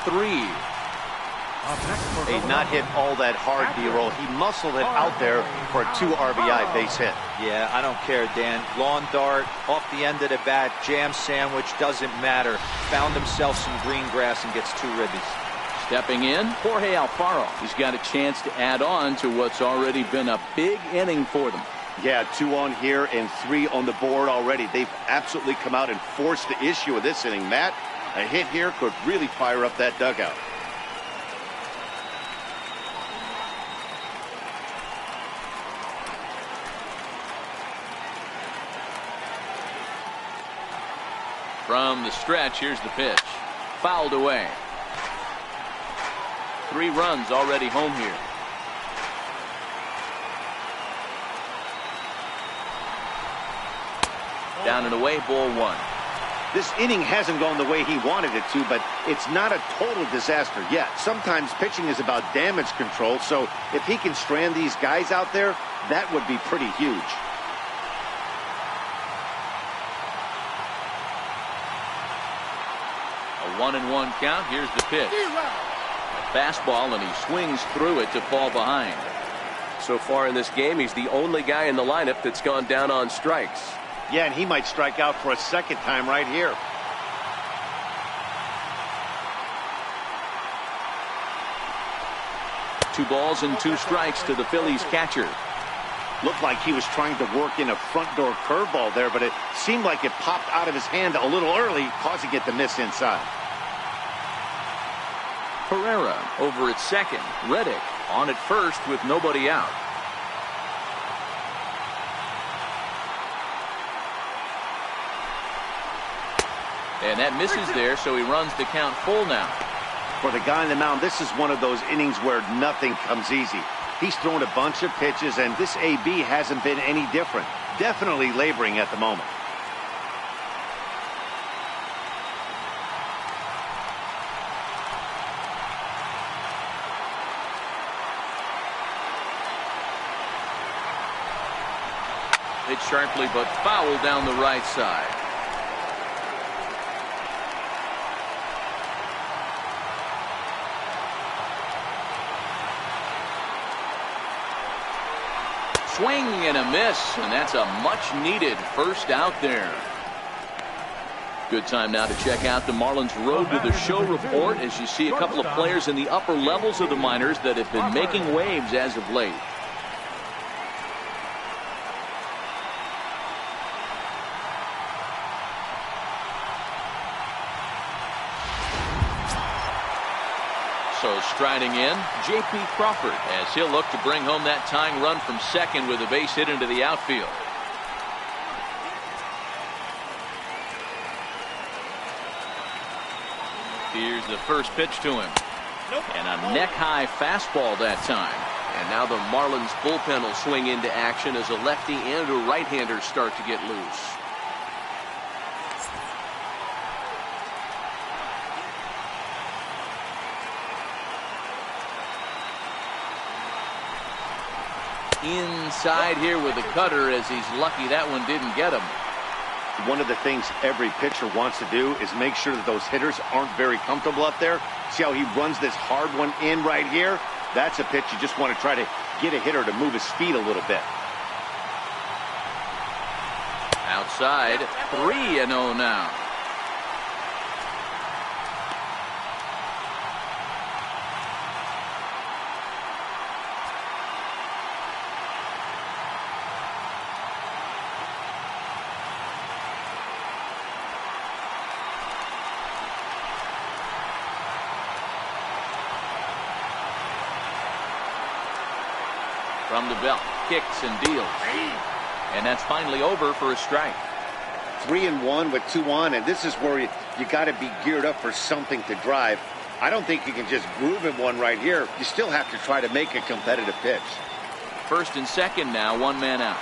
He's not hit all that hard, D-roll. He muscled it out there for a 2 RBI base hit. Yeah, I don't care, Dan. Lawn dart, off the end of the bat, jam sandwich, doesn't matter. Found himself some green grass and gets 2 ribbies. Stepping in, Jorge Alfaro. He's got a chance to add on to what's already been a big inning for them. Yeah, 2 on here and 3 on the board already. They've absolutely come out and forced the issue of this inning. Matt, a hit here could really fire up that dugout. From the stretch, here's the pitch. Fouled away. 3 runs already home here. Down and away, ball 1. This inning hasn't gone the way he wanted it to, but it's not a total disaster yet. Sometimes pitching is about damage control, so if he can strand these guys out there, that would be pretty huge. A 1-1 count. Here's the pitch. A fastball, and he swings through it to fall behind. So far in this game, he's the only guy in the lineup that's gone down on strikes. Yeah, and he might strike out for a second time right here. Two balls and 2 strikes to the Phillies catcher. Looked like he was trying to work in a front door curveball there, but it seemed like it popped out of his hand a little early, causing it to miss inside. Pereira over at second. Reddick on at first with nobody out. And that misses there, so he runs the count full now. For the guy on the mound, this is one of those innings where nothing comes easy. He's thrown a bunch of pitches, and this AB hasn't been any different. Definitely laboring at the moment. Hit sharply, but foul down the right side. Swing and a miss, and that's a much-needed first out there. Good time now to check out the Marlins Road to the Show report as you see a couple of players in the upper levels of the minors that have been making waves as of late. So striding in, J.P. Crawford as he'll look to bring home that tying run from second with a base hit into the outfield. Here's the first pitch to him. And a neck-high fastball that time. And now the Marlins bullpen will swing into action as a lefty and a right-hander start to get loose. Inside here with the cutter as he's lucky that one didn't get him. One of the things every pitcher wants to do is make sure that those hitters aren't very comfortable up there. See how he runs this hard one in right here? That's a pitch you just want to try to get a hitter to move his feet a little bit. Outside, 3-0 now. From the belt, kicks and deals. And that's finally over for a strike. 3-1 with 2 on, and this is where you got to be geared up for something to drive. I don't think you can just groove him one right here. You still have to try to make a competitive pitch. First and second now, one man out.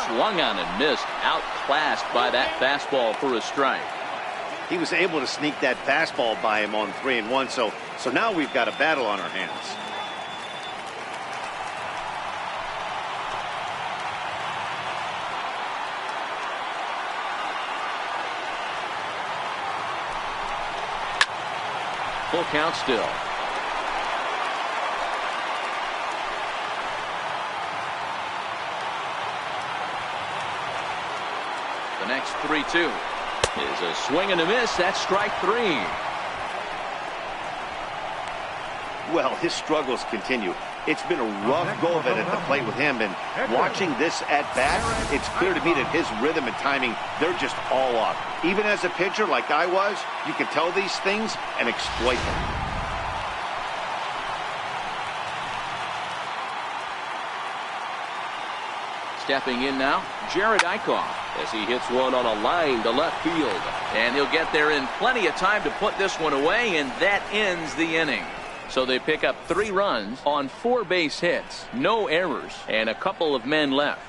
Swung on and missed. Outclassed by that fastball for a strike. He was able to sneak that fastball by him on 3-1. So now we've got a battle on our hands. Full count still. The next 3-2 is a swing and a miss. That's strike 3. Well, his struggles continue. It's been a rough go of it at the plate with him, and watching this at bat, it's clear to me that his rhythm and timing, they're just all off. Even as a pitcher like I was, you can tell these things and exploit them. Stepping in now, Jared Eichhoff, as he hits one on a line to left field. And he'll get there in plenty of time to put this one away, and that ends the inning. So they pick up 3 runs on 4 base hits, no errors, and a couple of men left.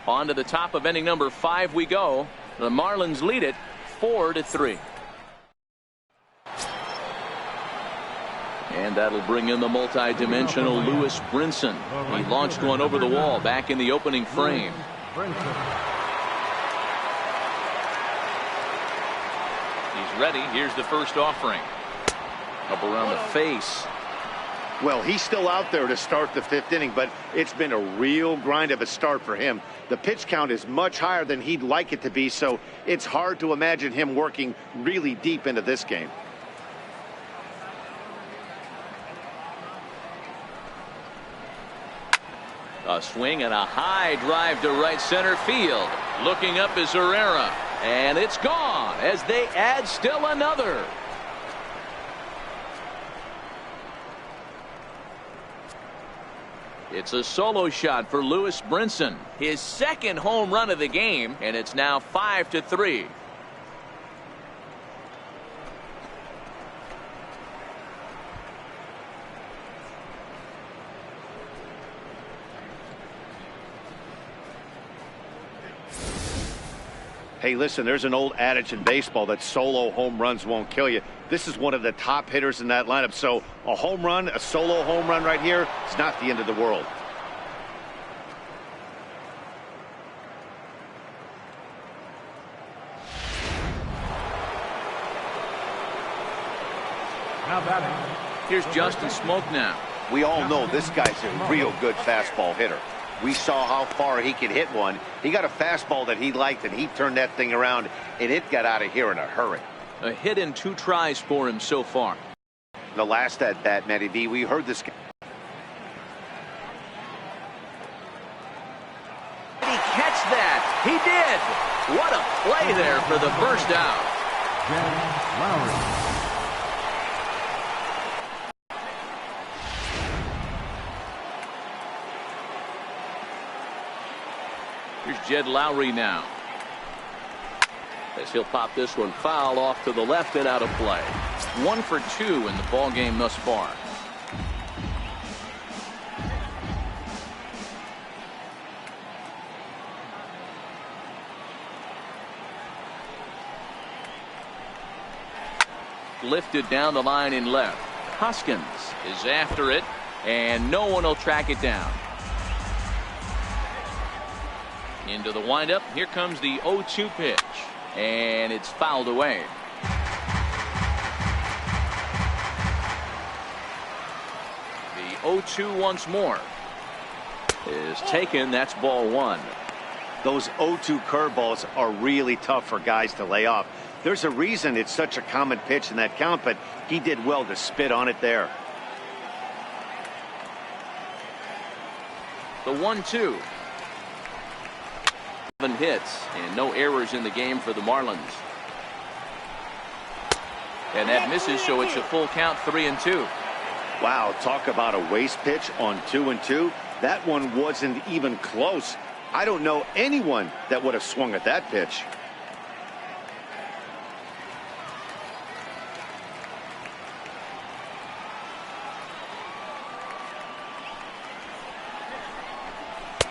On to the top of inning number 5 we go. The Marlins lead it 4-3. And that'll bring in the multi-dimensional Lewis Brinson. He launched one over the wall back in the opening frame. He's ready. Here's the first offering. Up around the face. Well, he's still out there to start the 5th inning, but it's been a real grind of a start for him. The pitch count is much higher than he'd like it to be, so it's hard to imagine him working really deep into this game. A swing and a high drive to right center field. Looking up is Herrera, and it's gone as they add still another. It's a solo shot for Lewis Brinson, his 2nd home run of the game, and it's now 5-3. Hey, listen, there's an old adage in baseball that solo home runs won't kill you. This is one of the top hitters in that lineup. So a home run, a solo home run right here, it's not the end of the world. Now batting. Here's Justin Smoke now. We all know this guy's a real good fastball hitter. We saw how far he could hit one. He got a fastball that he liked, and he turned that thing around, and it got out of here in a hurry. A hit in 2 tries for him so far. The last at bat, Matty V, we heard this guy. Did he catch that? He did. What a play there for the first out. Jed Lowry. Here's Jed Lowry now, as he'll pop this one foul off to the left and out of play. 1 for 2 in the ball game thus far. Lifted down the line in left. Hoskins is after it, and no one will track it down. Into the windup. Here comes the 0-2 pitch, and it's fouled away. The 0-2 once more is taken. That's ball 1. Those 0-2 curveballs are really tough for guys to lay off. There's a reason it's such a common pitch in that count, but he did well to spit on it there. The 1-2. 7 hits and no errors in the game for the Marlins. And that misses, so it's a full count, 3-2. Wow, talk about a waste pitch on 2-2. That one wasn't even close. I don't know anyone that would have swung at that pitch.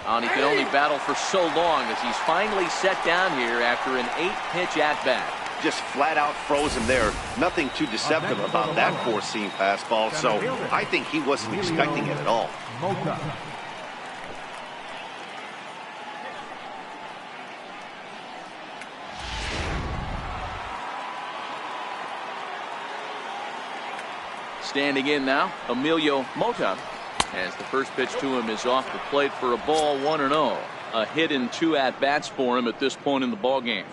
And he can only battle for so long as he's finally set down here after an 8-pitch at-bat. Just flat out froze him there. Nothing too deceptive about that four-seam fastball, so I think he wasn't expecting it at all. Standing in now, Emilio Mota, as the first pitch to him is off the plate for a ball, 1-0. A hit in 2 at-bats for him at this point in the ballgame.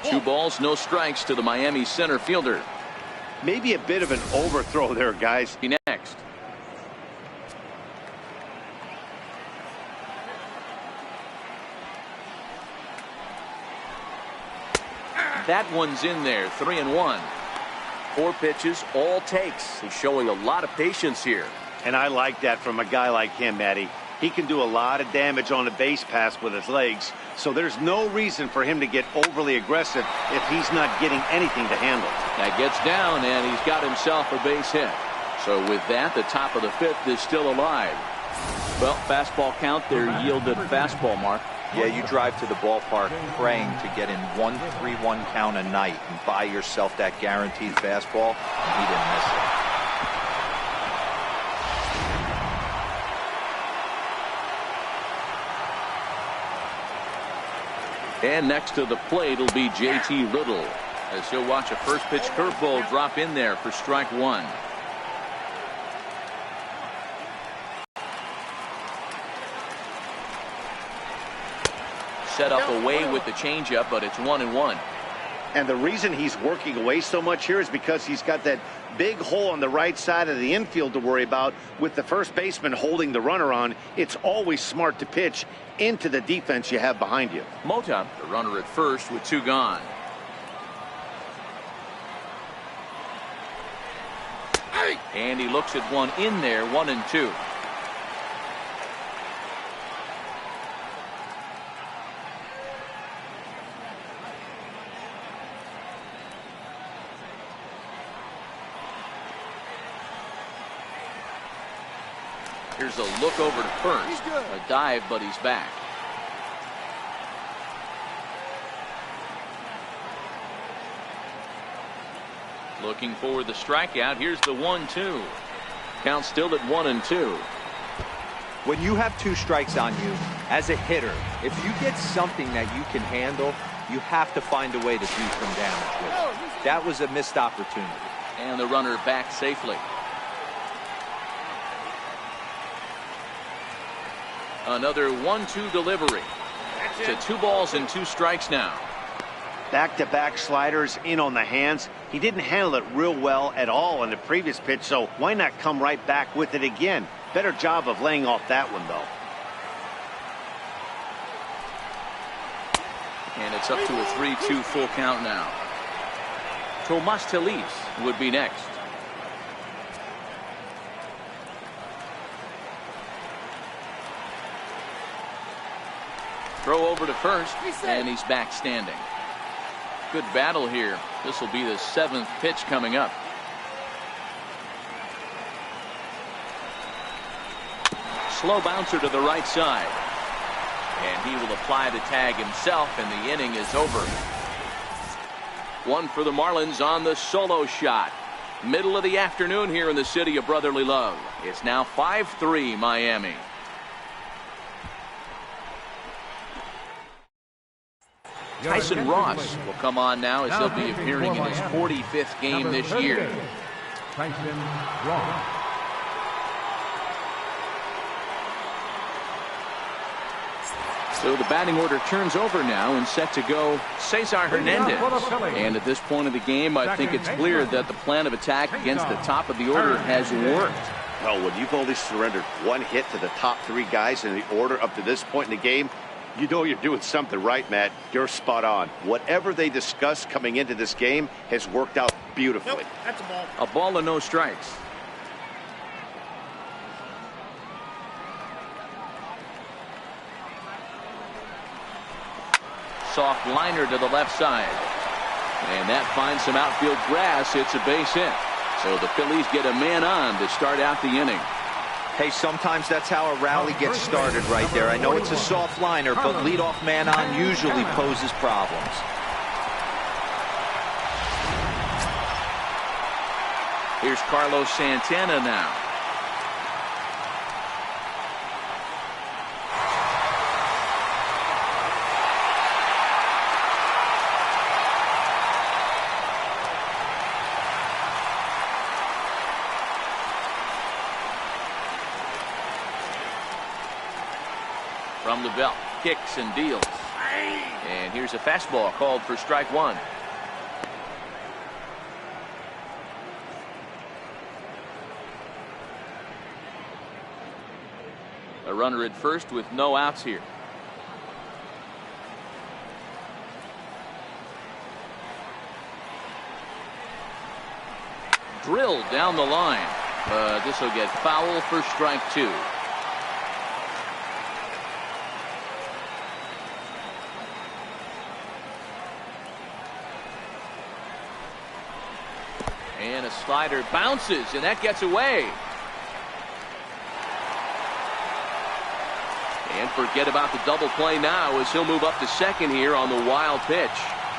Two balls, no strikes to the Miami center fielder. Maybe a bit of an overthrow there, guys. Next. That one's in there, 3-1. 4 pitches, all takes. He's showing a lot of patience here. And I like that from a guy like him, Matty. He can do a lot of damage on a base pass with his legs, so there's no reason for him to get overly aggressive if he's not getting anything to handle. That gets down, and he's got himself a base hit. So with that, the top of the 5th is still alive. Well, fastball count, their yielded fastball mark. Yeah, you drive to the ballpark praying to get in 1-3-1 count a night and buy yourself that guaranteed fastball. He didn't miss it. And next to the plate will be J.T. Little, as he'll watch a first pitch curveball drop in there for strike 1. Set up away with the changeup, but it's 1-1. And the reason he's working away so much here is because he's got that big hole on the right side of the infield to worry about with the first baseman holding the runner on. It's always smart to pitch into the defense you have behind you. Mota, the runner at first with 2 gone. And he looks at one in there, 1-2. Here's a look over to first. A dive, but he's back. Looking for the strikeout. Here's the 1-2. Count still at 1-2. When you have 2 strikes on you, as a hitter, if you get something that you can handle, you have to find a way to do some damage with it. That was a missed opportunity. And the runner back safely. Another 1-2 delivery. To 2 balls and 2 strikes now. Back-to-back sliders in on the hands. He didn't handle it real well at all on the previous pitch, so why not come right back with it again? Better job of laying off that one, though. And it's up to a 3-2 full count now. Tomas Telis would be next. Throw over to first, and he's back standing. Good battle here. This will be the 7th pitch coming up. Slow bouncer to the right side. And he will apply the tag himself, and the inning is over. One for the Marlins on the solo shot. Middle of the afternoon here in the city of brotherly love. It's now 5-3 Miami. Tyson Ross will come on now as he'll be appearing in his 45th game this year. Tyson Ross. So the batting order turns over now and set to go Cesar Hernandez. And at this point of the game, I think it's clear that the plan of attack against the top of the order has worked. Well, when you've only surrendered 1 hit to the top 3 guys in the order up to this point in the game, You know you're doing something right, Matt. You're spot on. Whatever they discussed coming into this game has worked out beautifully. Nope, that's a ball. A ball and no strikes. Soft liner to the left side. And that finds some outfield grass. It's a base hit. So the Phillies get a man on to start out the inning. Hey, sometimes that's how a rally gets started right there. I know it's a soft liner, but leadoff man on usually poses problems. Here's Carlos Santana now. From the belt, kicks and deals. And here's a fastball called for strike one. A runner at first with no outs here. Drilled down the line. This will get foul for strike two. And a slider bounces, and that gets away. And forget about the double play now as he'll move up to second here on the wild pitch.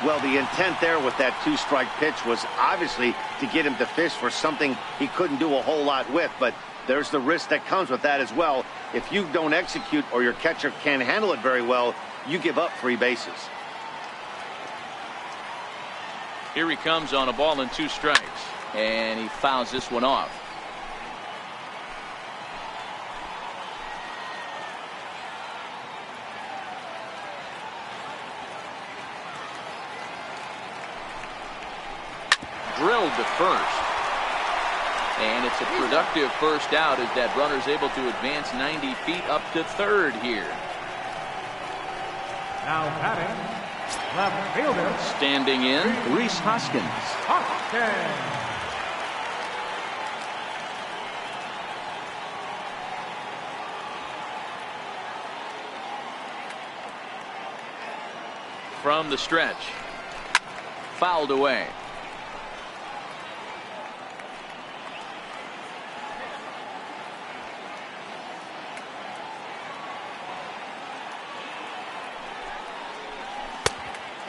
Well, the intent there with that two-strike pitch was obviously to get him to fish for something he couldn't do a whole lot with, but there's the risk that comes with that as well. If you don't execute or your catcher can't handle it very well, you give up 3 bases. Here he comes on a ball and 2 strikes. And he fouls this one off. Drilled to first. And it's a productive first out as that runner's able to advance 90 feet up to third here. Now batting, left fielder. Standing in, Rhys Hoskins. Hoskins. From the stretch. Fouled away.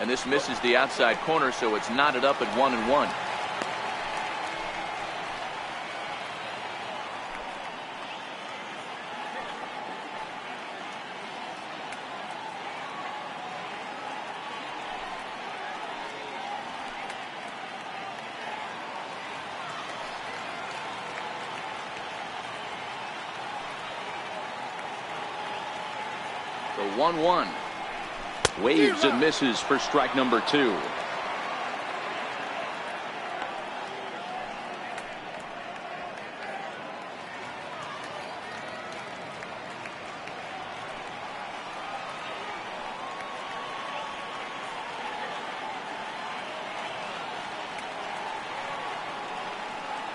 And this misses the outside corner, so it's knotted up at 1-1. The 1-1. Waves and misses for strike number 2.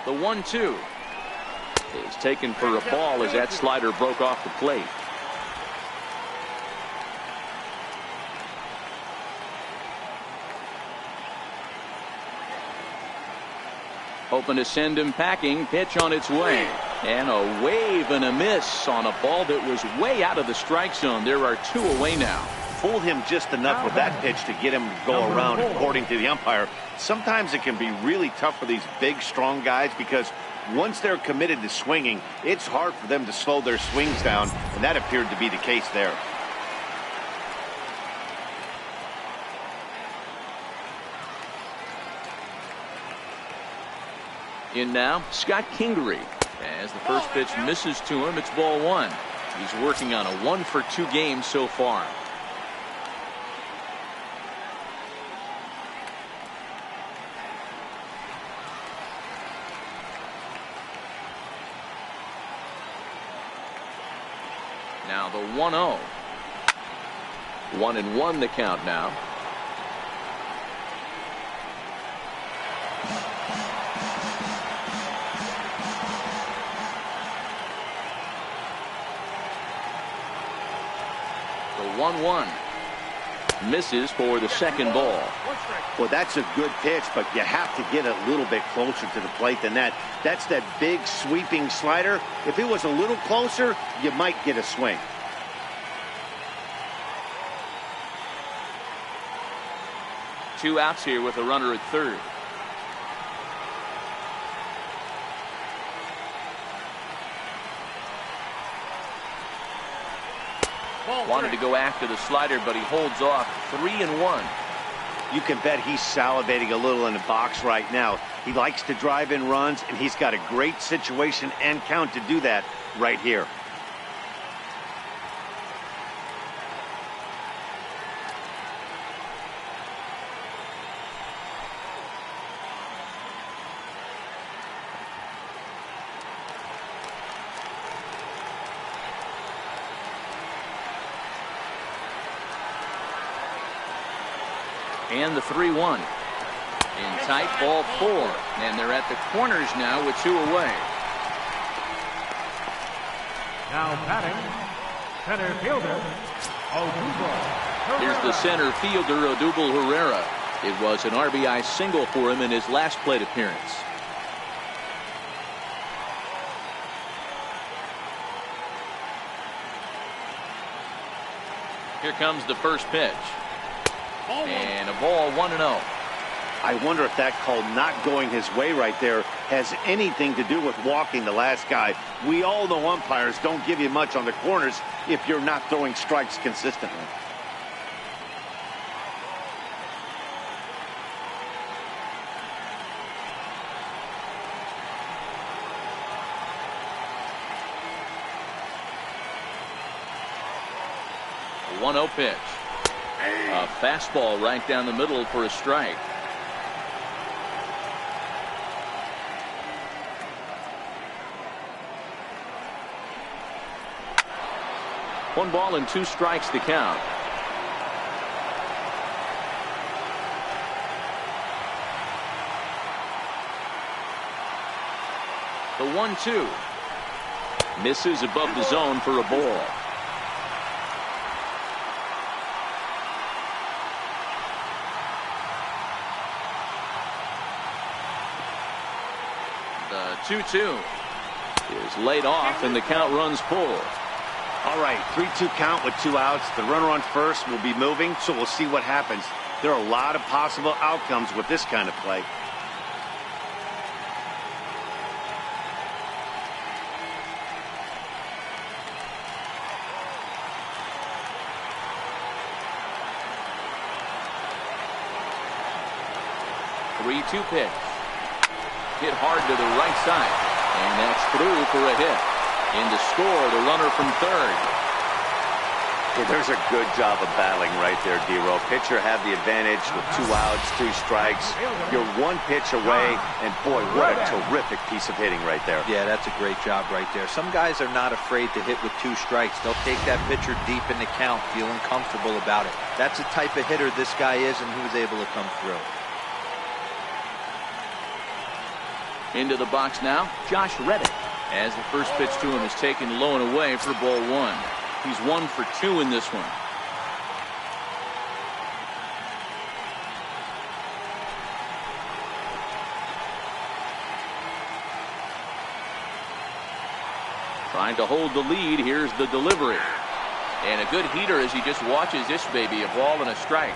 The 1-2 is taken for a ball as that slider broke off the plate. Hoping to send him packing. Pitch on its way. And a wave and a miss on a ball that was way out of the strike zone. There are 2 away now. Fooled him just enough with that pitch to get him to go around, according to the umpire. Sometimes it can be really tough for these big, strong guys because once they're committed to swinging, it's hard for them to slow their swings down, and that appeared to be the case there. In now, Scott Kingery. As the first pitch misses to him, it's ball 1. He's working on a 1-for-2 game so far. Now the 1-0. 1-1 the count now. The 1-1 misses for the second ball. Well, that's a good pitch, but you have to get a little bit closer to the plate than that. That's that big sweeping slider. If it was a little closer, you might get a swing. Two outs here with a runner at third. Wanted to go after the slider, but he holds off. 3-1. You can bet he's salivating a little in the box right now. He likes to drive in runs, and he's got a great situation and count to do that right here. And the 3-1. In tight, ball 4. And they're at the corners now with 2 away. Now batting, center fielder, Odubel. Here's the center fielder, Odubel Herrera. It was an RBI single for him in his last plate appearance. Here comes the first pitch. And a ball 1-0. I wonder if that call not going his way right there has anything to do with walking the last guy. We all know umpires don't give you much on the corners if you're not throwing strikes consistently. A 1-0 pitch. A fastball right down the middle for a strike. One ball and 2 strikes to count. The 1-2 misses above the zone for a ball. The 2-2 is laid off and the count runs full. All right, 3-2 count with 2 outs. The runner on first will be moving, so we'll see what happens. There are a lot of possible outcomes with this kind of play. Three-two pitch. Hit hard to the right side. And that's through for a hit. In to score, the runner from third. Well, there's a good job of battling right there, D-Row. Pitcher had the advantage with 2 outs, 2 strikes. You're 1 pitch away, and boy, what a terrific piece of hitting right there. Yeah, that's a great job right there. Some guys are not afraid to hit with 2 strikes. They'll take that pitcher deep in the count, feeling comfortable about it. That's the type of hitter this guy is, and he was able to come through. Into the box now, Josh Reddick. As the first pitch to him is taken low and away for ball 1. He's 1 for 2 in this one. Trying to hold the lead. Here's the delivery. And a good heater as he just watches this baby, a ball and a strike.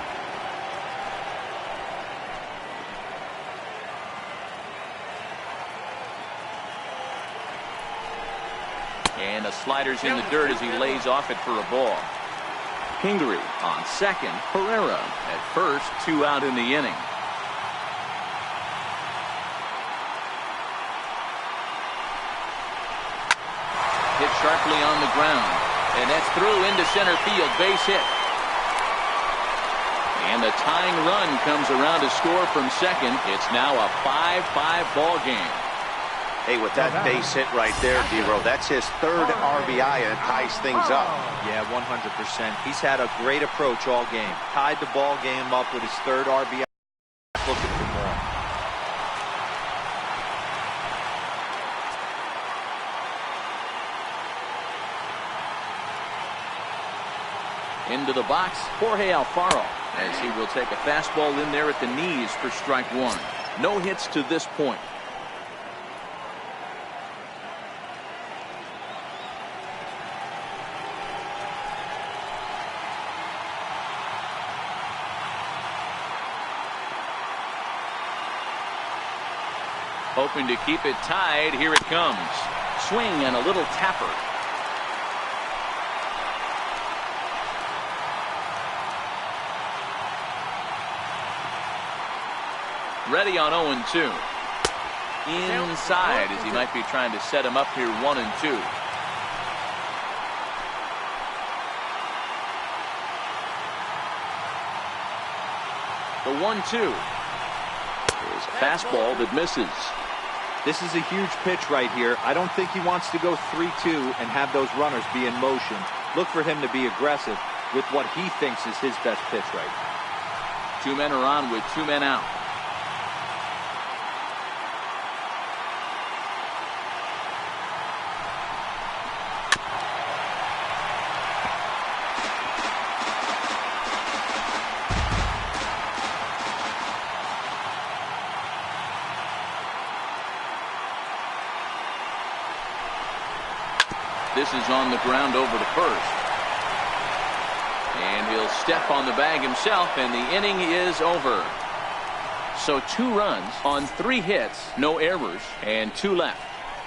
And the slider's in the dirt as he lays off it for a ball. Pingree on second. Herrera at first. 2 out in the inning. Hit sharply on the ground. And that's through into center field. Base hit. And the tying run comes around to score from second. It's now a 5-5 ball game. Hey, with that base hit right there, D-Row, that's his third RBI and it ties things up. Yeah, 100%. He's had a great approach all game. Tied the ball game up with his third RBI. Looking for more. Into the box, Jorge Alfaro, as he will take a fastball in there at the knees for strike one. No hits to this point. Hoping to keep it tied. Here it comes. Swing and a little tapper. Ready on 0-2. Inside, as he might be trying to set him up here 1-2. The 1-2 is a fastball that misses. This is a huge pitch right here. I don't think he wants to go 3-2 and have those runners be in motion. Look for him to be aggressive with what he thinks is his best pitch right now. 2 men are on with 2 men out. This is on the ground over to first. And he'll step on the bag himself, and the inning is over. So 2 runs on 3 hits, no errors, and 2 left.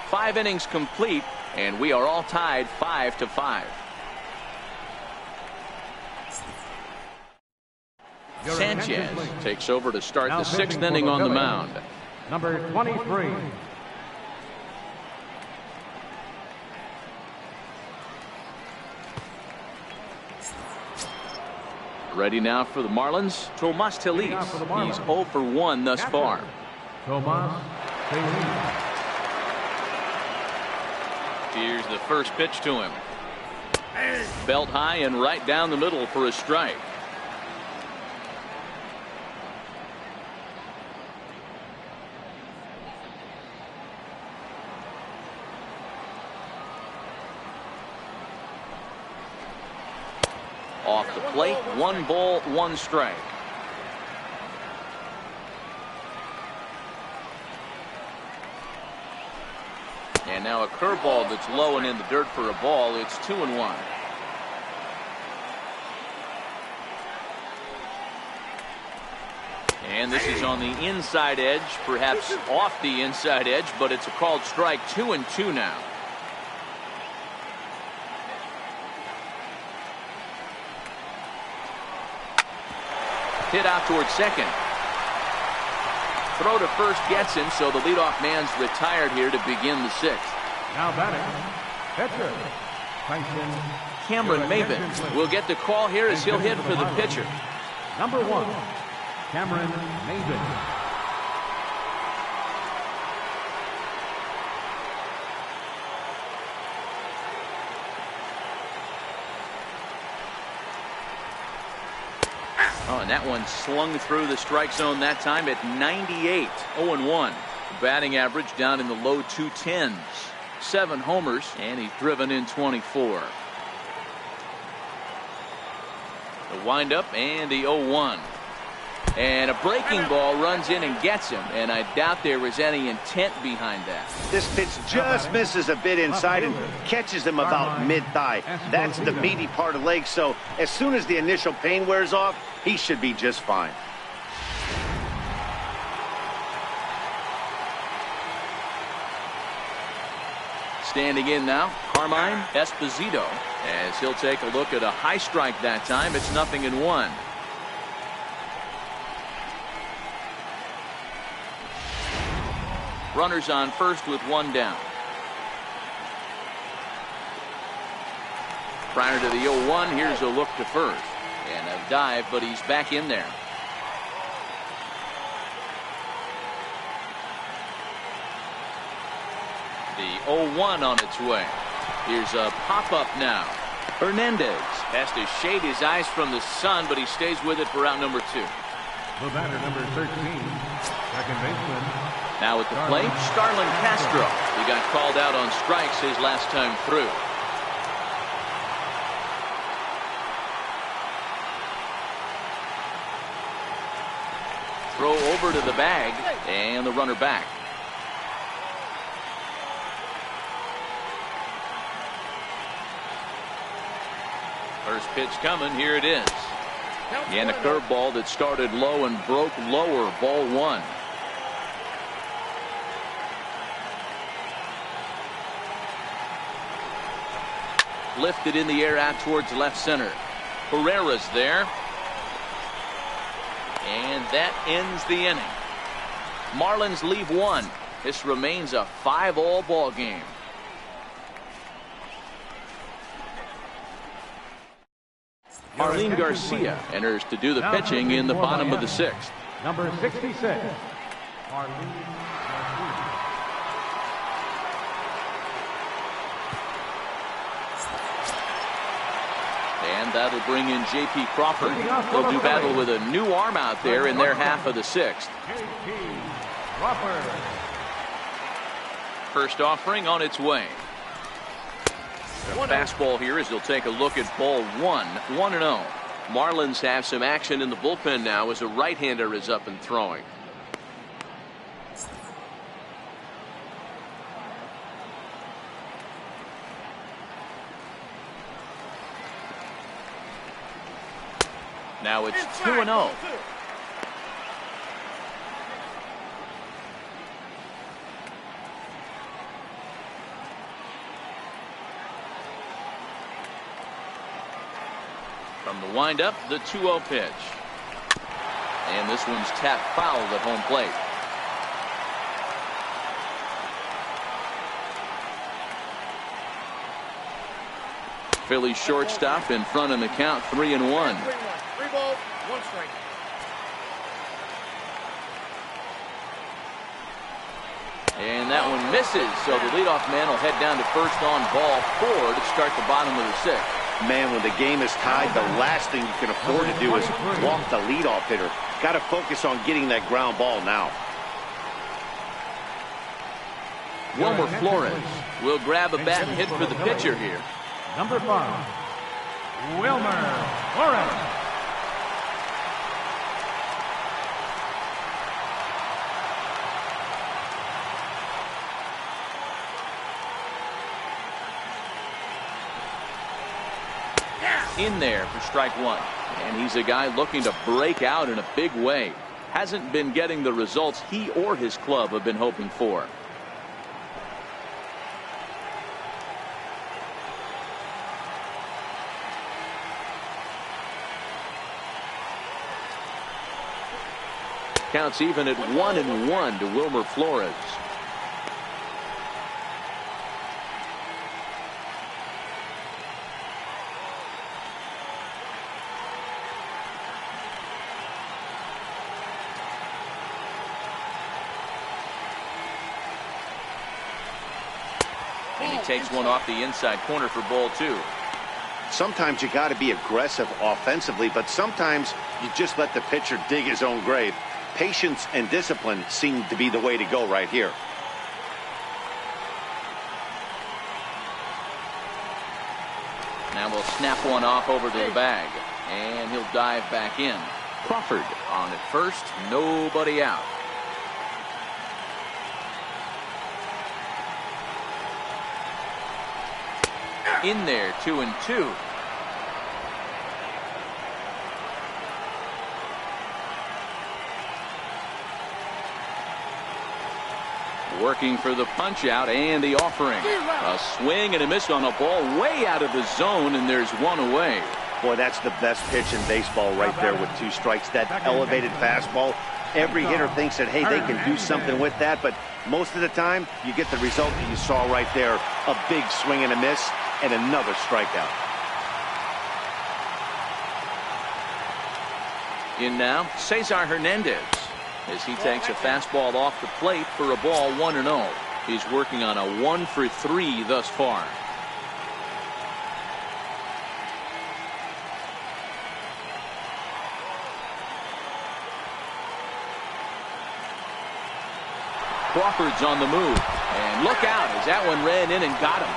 5 innings complete, and we are all tied 5-5. Sanchez takes over to start the 6th inning on the mound. Number 23. Ready now for the Marlins, Tomas Phillies. He's 0 for 1 thus far. Tomas Phillies. Here's the first pitch to him. Belt high and right down the middle for a strike. Off the plate, 1 ball, 1 strike. And now a curveball that's low and in the dirt for a ball. It's 2-1. And this is on the inside edge, perhaps off the inside edge, but it's a called strike. 2-2 now. Hit out towards second. Throw to first gets him, so the leadoff man's retired here to begin the 6th. Now batting, pitcher. Cameron Maven will get the call here as he'll hit for the pitcher. Number 1, Cameron Maven. Oh, and that one slung through the strike zone that time at 98. 0-1. Batting average down in the low 210s. 7 homers, and he's driven in 24. The windup and the 0-1. And a breaking ball runs in and gets him, and I doubt there was any intent behind that. This pitch just misses a bit inside and catches him about mid-thigh. That's the meaty part of the leg, so as soon as the initial pain wears off, he should be just fine. Standing in now, Carmine Esposito, as he'll take a look at a high strike that time. It's 0-1. Runners on first with 1 down. Prior to the 0-1, here's a look to first. And a dive, but he's back in there. 0-1 on its way. Here's a pop-up now. Hernandez has to shade his eyes from the sun, but he stays with it for out number 2. The batter, number 13, second baseman. Now at the plate, Starlin Castro. He got called out on strikes his last time through. Throw over to the bag, and the runner back. First pitch coming, here it is. And a curveball that started low and broke lower, ball 1. Lifted in the air out towards left center. Herrera's there. And that ends the inning. Marlins leave 1. This remains a 5-all ball game. Arlene Garcia enters to do the pitching in the bottom of the 6th. Number 66, Arlene Garcia. And that'll bring in J.P. Crawford. They'll do battle with a new arm out there in their half of the 6th. J.P. Crawford. First offering on its way. The fastball here as he'll take a look at ball 1, 1-0. Marlins have some action in the bullpen now as a right-hander is up and throwing. Now it's 2-0. From the windup, the 2-0 pitch. And this one's tapped foul at home plate. Phillies shortstop in front in the count, 3-1. 3 balls, 1 strike. And that one misses, so the leadoff man will head down to first on ball 4 to start the bottom of the 6th. Man, when the game is tied, the last thing you can afford to do is walk the leadoff hitter. Got to focus on getting that ground ball now. Wilmer Flores will grab a bat and hit for the pitcher here. Number 5, Wilmer Flores. In there for strike 1. And he's a guy looking to break out in a big way. Hasn't been getting the results he or his club have been hoping for. Counts even at 1-1 to Wilmer Flores. And he takes one off the inside corner for ball 2. Sometimes you got to be aggressive offensively, but sometimes you just let the pitcher dig his own grave. Patience and discipline seem to be the way to go right here. Now we'll snap one off over to the bag, and he'll dive back in. Crawford on at first, nobody out. In there, 2-2. Working for the punch out and the offering. A swing and a miss on a ball way out of the zone, and there's one away. Boy, that's the best pitch in baseball right there with 2 strikes. That elevated fastball. Every hitter thinks that, hey, they can do something with that, but most of the time you get the result that you saw right there. A big swing and a miss and another strikeout. In now, Cesar Hernandez as he takes a fastball off the plate for a ball 1-0. He's working on a 1-for-3 thus far. Crawford's on the move. And look out as that one ran in and got him.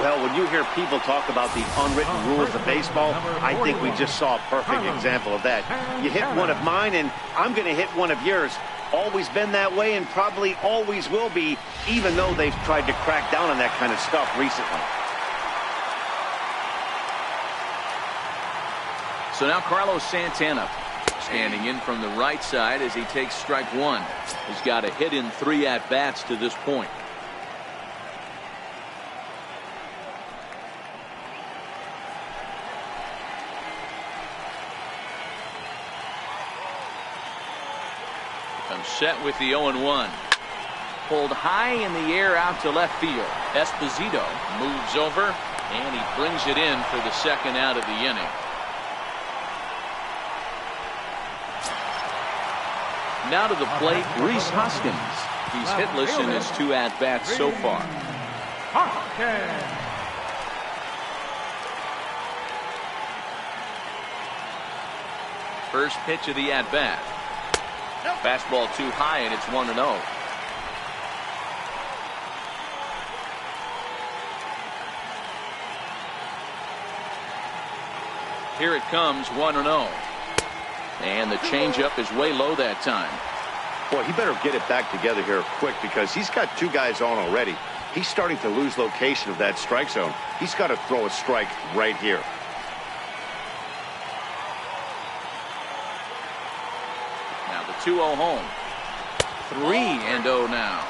Well, when you hear people talk about the unwritten rules of baseball, I think we just saw a perfect example of that. You hit one of mine, and I'm going to hit one of yours. Always been that way and probably always will be, even though they've tried to crack down on that kind of stuff recently. So now Carlos Santana standing in from the right side as he takes strike one. He's got a hit in 3 at-bats to this point. Comes set with the 0-1. Pulled high in the air out to left field. Esposito moves over and he brings it in for the second out of the inning. Now to the plate, Rhys Hoskins. He's hitless in his 2 at-bats so far. First pitch of the at-bat. Fastball too high, and it's 1-0. Here it comes, 1-0. And the changeup is way low that time. Boy, he better get it back together here quick because he's got 2 guys on already. He's starting to lose location of that strike zone. He's got to throw a strike right here. Now the 2-0 home. 3-0 now.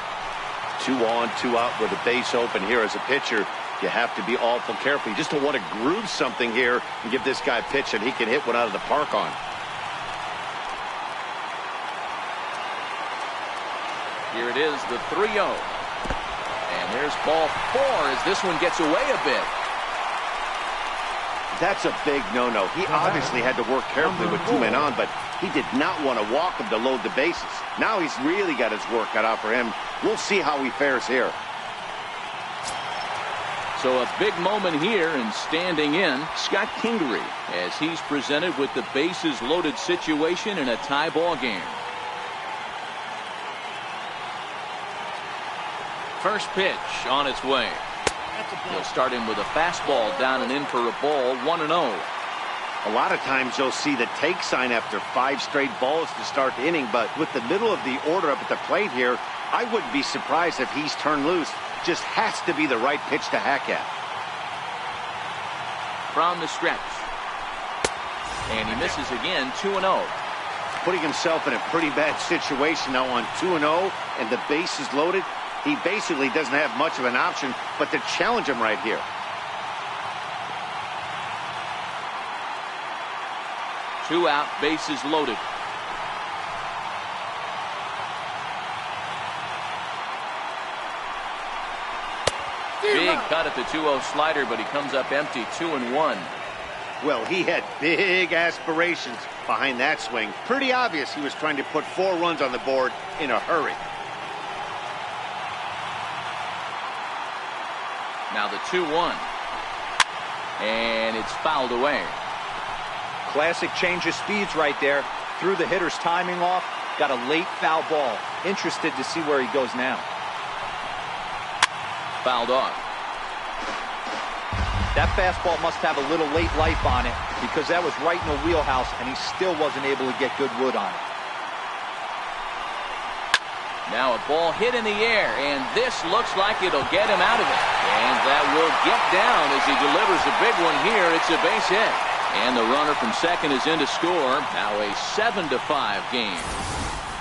2 on, 2 out with a base open here as a pitcher. You have to be awful careful. You just don't want to groove something here and give this guy a pitch that he can hit one out of the park on. Here it is, the 3-0. And there's ball 4 as this one gets away a bit. That's a big no-no. He obviously had to work carefully with 2 men on, but he did not want to walk him to load the bases. Now he's really got his work cut out for him. We'll see how he fares here. So a big moment here, and standing in, Scott Kingery, as he's presented with the bases loaded situation in a tie ball game. First pitch on its way. He'll start him with a fastball down and in for a ball, 1-0. A lot of times you'll see the take sign after 5 straight balls to start the inning, but with the middle of the order up at the plate here, I wouldn't be surprised if he's turned loose. Just has to be the right pitch to hack at. From the stretch. And he misses again, 2-0. Putting himself in a pretty bad situation now on 2-0 and the bases loaded. He basically doesn't have much of an option but to challenge him right here. Two out, bases loaded. Big cut at the 2-0 slider, but he comes up empty, 2-1. Well, he had big aspirations behind that swing. Pretty obvious he was trying to put 4 runs on the board in a hurry. Now the 2-1. And it's fouled away. Classic change of speeds right there. Threw the hitter's timing off. Got a late foul ball. Interested to see where he goes now. Fouled off. That fastball must have a little late life on it because that was right in the wheelhouse and he still wasn't able to get good wood on it. Now a ball hit in the air, and this looks like it'll get him out of it. And that will get down as he delivers a big one here. It's a base hit. And the runner from second is in to score. Now a 7-5 game.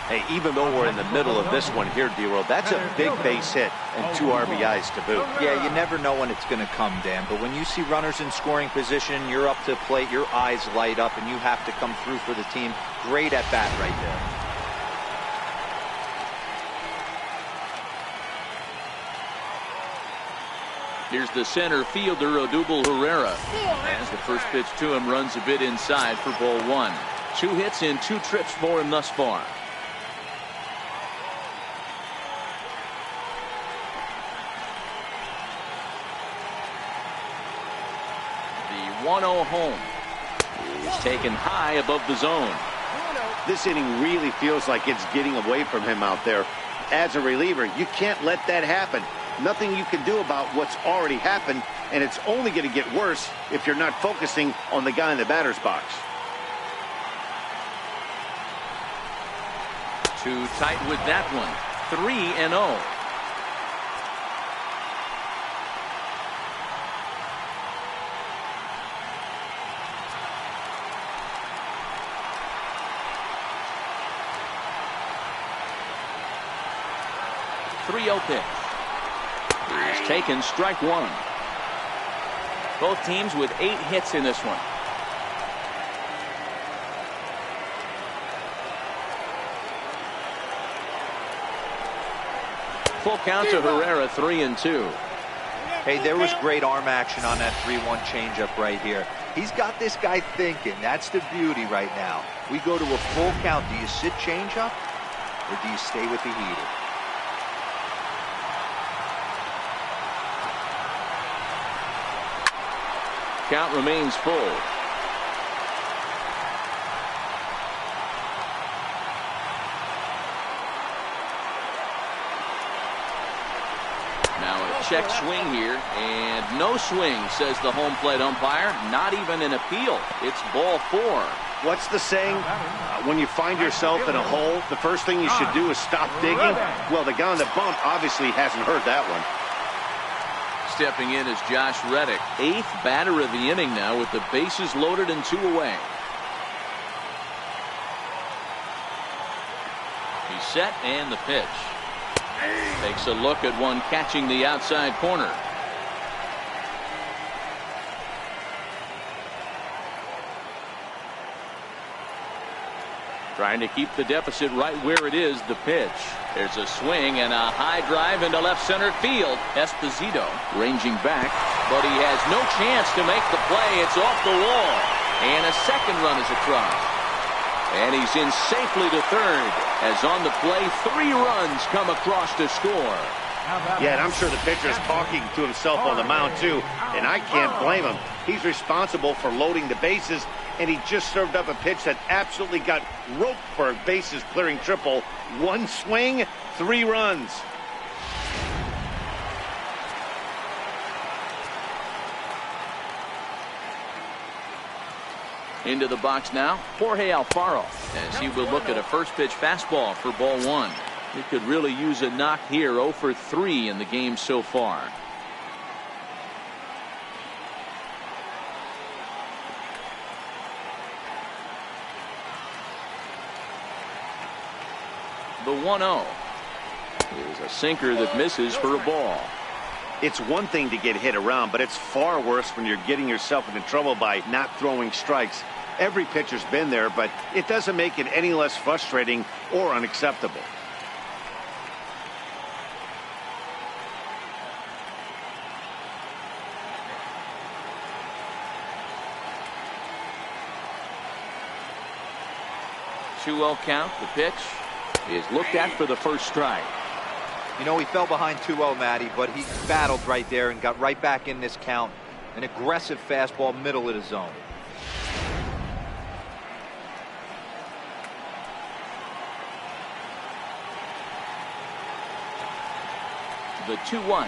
Hey, even though we're in the middle of this one here, D-Roll, that's a big base hit and 2 RBIs to boot. Yeah, you never know when it's going to come, Dan. But when you see runners in scoring position, you're up to plate, your eyes light up, and you have to come through for the team. Great at bat right there. Here's the center fielder, Odubel Herrera. As the first pitch to him runs a bit inside for ball 1. 2 hits in 2 trips for him thus far. 1-0 home. He's taken high above the zone. This inning really feels like it's getting away from him out there. As a reliever, you can't let that happen. Nothing you can do about what's already happened, and it's only going to get worse if you're not focusing on the guy in the batter's box. Too tight with that one. 3-0. Pitch. He's taken strike one. Both teams with 8 hits in this one. Full count to Herrera, 3-2. Hey, there was great arm action on that 3-1 changeup right here. He's got this guy thinking. That's the beauty right now. We go to a full count. Do you sit changeup or do you stay with the heater? Count remains full. Now a check swing here, and no swing, says the home plate umpire. Not even an appeal. It's ball 4. What's the saying? When you find yourself in a hole, the first thing you should do is stop digging. Well, the guy on the bump obviously hasn't heard that one. Stepping in is Josh Reddick, 8th batter of the inning now with the bases loaded and 2 away. He's set and the pitch. Takes a look at one catching the outside corner. Trying to keep the deficit right where it is. The pitch. There's a swing and a high drive into left center field. Esposito ranging back, but he has no chance to make the play. It's off the wall, and a second run is across, and he's in safely to third as on the play 3 runs come across to score. Yeah, and I'm sure the pitcher's talking to himself on the mound too, and I can't blame him. He's responsible for loading the bases, and he just served up a pitch that absolutely got roped for a bases clearing triple. 1 swing, 3 runs. Into the box now, Jorge Alfaro, as he will look at a first pitch fastball for ball 1. He could really use a knock here. 0 for 3 in the game so far. The 1-0 is a sinker that misses for a ball. It's one thing to get hit around, but it's far worse when you're getting yourself into trouble by not throwing strikes. Every pitcher's been there, but it doesn't make it any less frustrating or unacceptable. Two-0 count. The pitch is looked at for the first strike. You know, he fell behind 2-0, Matty, but he battled right there and got right back in this count. An aggressive fastball, middle of the zone. The 2-1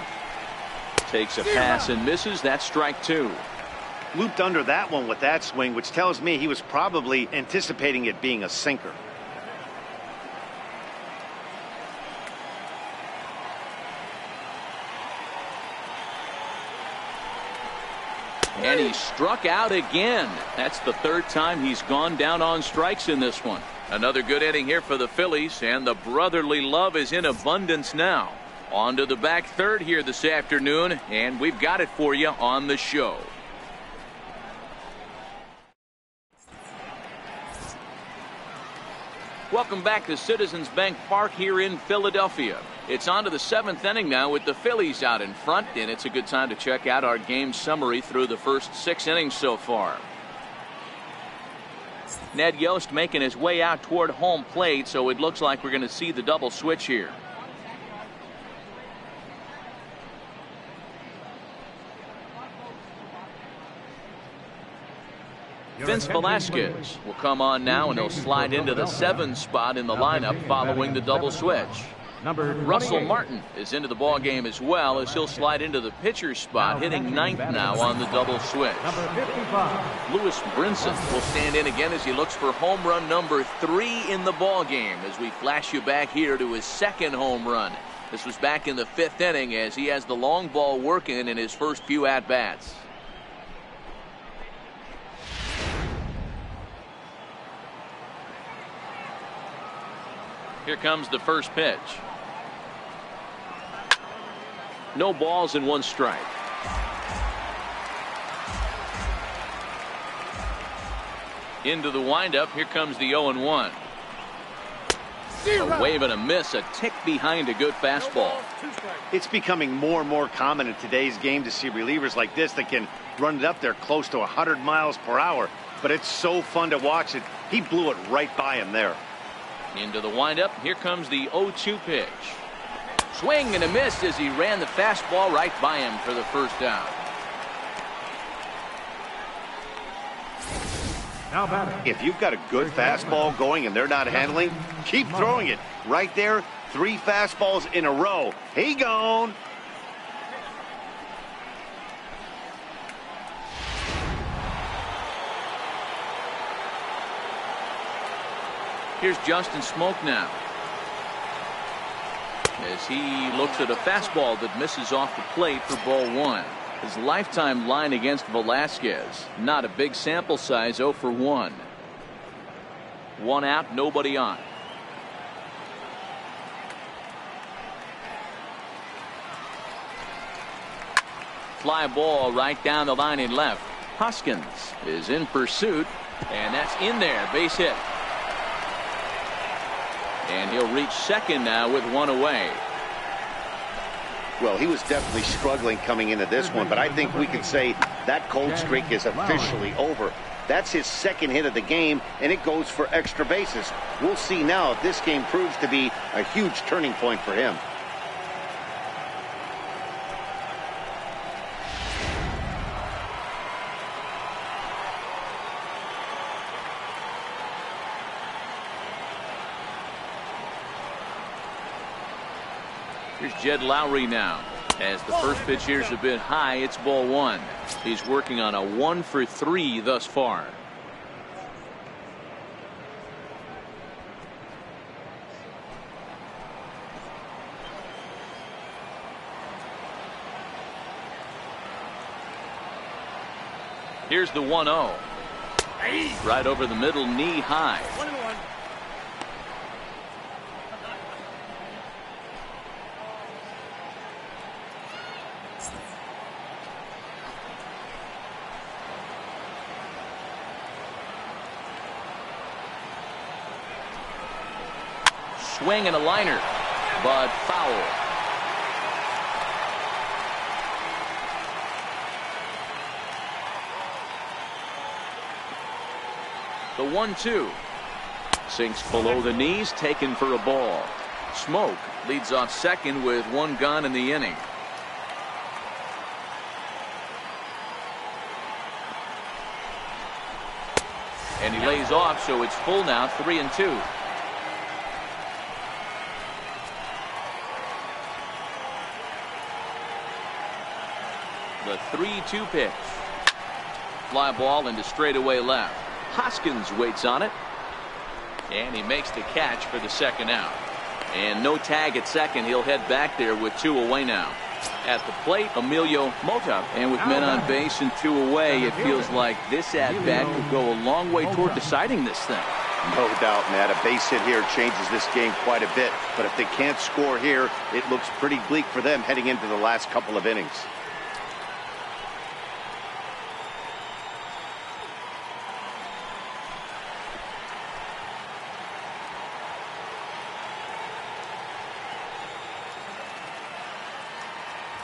takes a pass and misses. That's strike 2. Looped under that one with that swing, which tells me he was probably anticipating it being a sinker. And he struck out again. That's the 3rd time he's gone down on strikes in this one. Another good inning here for the Phillies, and the brotherly love is in abundance now. On to the back third here this afternoon, and we've got it for you on the show. Welcome back to Citizens Bank Park here in Philadelphia. It's on to the 7th inning now with the Phillies out in front, and it's a good time to check out our game summary through the first 6 innings so far. Ned Yost making his way out toward home plate, so it looks like we're going to see the double switch here. Vince Velasquez will come on now, and he'll slide into the 7 spot in the lineup following the double switch. Russell Martin is into the ball game as well, as he'll slide into the pitcher's spot, hitting 9th now on the double switch. Lewis Brinson will stand in again as he looks for home run number 3 in the ball game, as we flash you back here to his 2nd home run. This was back in the 5th inning, as he has the long ball working in his first few at-bats. Here comes the first pitch. No balls and 1 strike. Into the windup. Here comes the 0-1. A wave and a miss, a tick behind a good fastball. It's becoming more and more common in today's game to see relievers like this that can run it up there close to 100 miles per hour. But it's so fun to watch it. He blew it right by him there. Into the windup. Here comes the 0-2 pitch. Swing and a miss as he ran the fastball right by him for the first down. Now batting. If you've got a good fastball going and they're not handling, keep throwing it. Right there, 3 fastballs in a row. He gone. Here's Justin Smoke now, as he looks at a fastball that misses off the plate for ball 1. His lifetime line against Velasquez, not a big sample size, 0 for 1. 1 out, nobody on. Fly ball right down the line in left. Hoskins is in pursuit, and that's in there, base hit. And he'll reach 2nd now with 1 away. Well, he was definitely struggling coming into this one, but I think we can say that cold streak is officially over. That's his 2nd hit of the game, and it goes for extra bases. We'll see now if this game proves to be a huge turning point for him. Here's Jed Lowry now, as the first pitch here's a bit high. It's ball 1. He's working on a 1 for 3 thus far. Here's the 1-0. Right over the middle, knee high. 1-1. Swing and a liner, but foul. The 1-2 sinks below the knees, taken for a ball. Smoke leads off 2nd with 1 gone in the inning. And he lays off, so it's full now, 3-2. The 3-2 pitch. Fly ball into straightaway left. Hoskins waits on it, and he makes the catch for the 2nd out. And no tag at 2nd. He'll head back there with 2 away now. At the plate, Emilio Mota, and with men on base and 2 away, it feels like this at-bat could go a long way toward deciding this thing. No doubt, Matt. A base hit here changes this game quite a bit. But if they can't score here, it looks pretty bleak for them heading into the last couple of innings.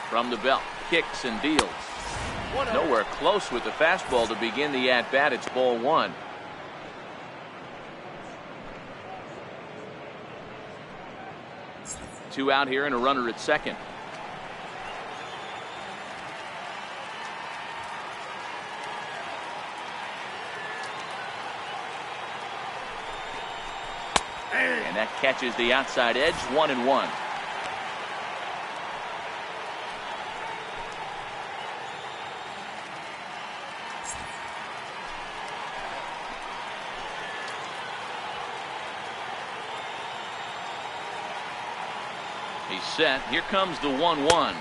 From the belt, kicks and deals. Nowhere close with the fastball to begin the at-bat. It's ball 1. Two out here and a runner at 2nd. And that catches the outside edge. 1-1. He's set. Here comes the 1-1.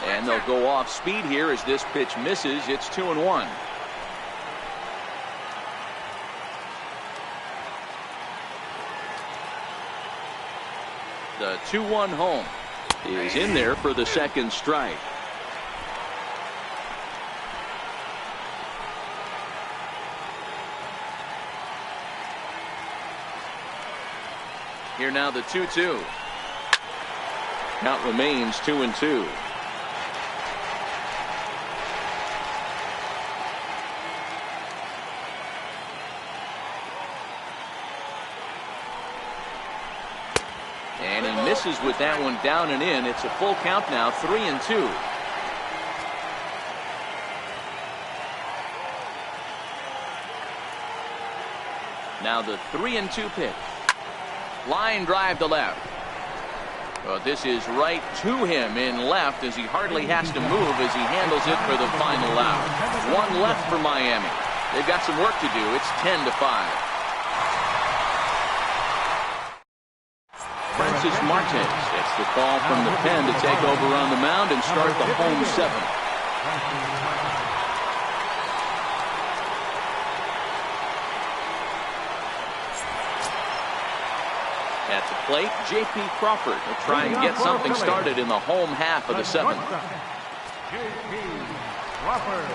And they'll go off speed here as this pitch misses. It's 2-1. The 2-1 home is in there for the second strike. Here now the 2-2. Count remains 2-2. And he misses with that one down and in. It's a full count now, 3-2. Now the 3-2 pitch. Line drive to left. Well, this is right to him in left as he hardly has to move as he handles it for the final out. One left for Miami. They've got some work to do. It's 10-5. Francis Martes gets the call from the pen to take over on the mound and start the home seventh. At the plate, J.P. Crawford will try and get something started in the home half of the seventh. J.P. Crawford.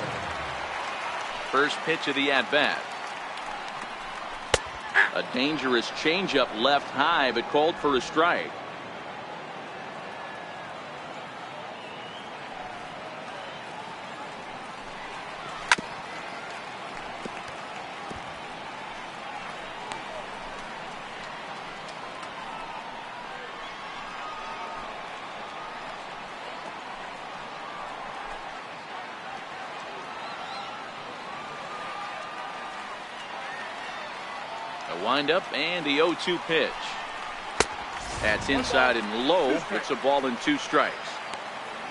First pitch of the at-bat. A dangerous changeup left high, but called for a strike. A windup and the 0-2 pitch. That's inside and low. It's a ball and 2 strikes.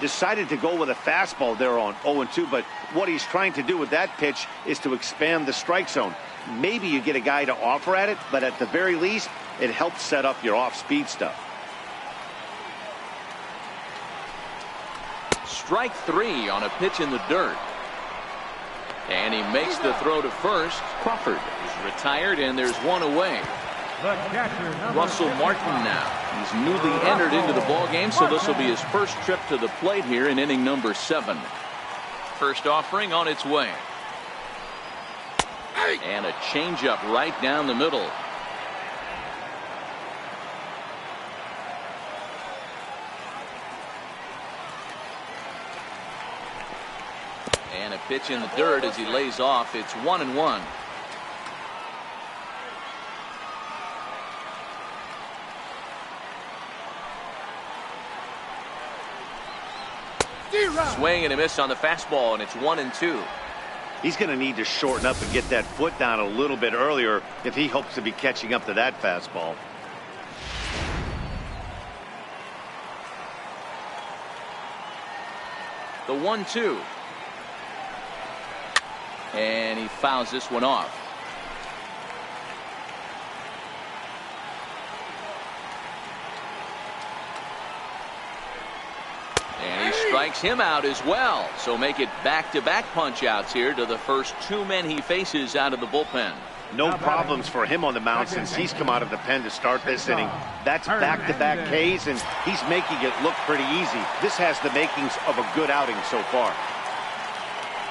Decided to go with a fastball there on 0-2, but what he's trying to do with that pitch is to expand the strike zone. Maybe you get a guy to offer at it, but at the very least, it helps set up your off-speed stuff. Strike 3 on a pitch in the dirt. And he makes the throw to first. Crawford is retired, and there's one away. The catcher, Russell Martin now. He's newly entered into the ball game, so this will be his first trip to the plate here in inning number 7. First offering on its way. And a changeup right down the middle. And a pitch in the dirt as he lays off. It's 1-1. Swing and a miss on the fastball, and it's 1-2. He's going to need to shorten up and get that foot down a little bit earlier if he hopes to be catching up to that fastball. The 1-2. And he fouls this one off. And he strikes him out as well. So make it back-to-back punch-outs here to the first 2 men he faces out of the bullpen. No problems for him on the mound since he's come out of the pen to start this inning. That's back-to-back Ks, and he's making it look pretty easy. This has the makings of a good outing so far.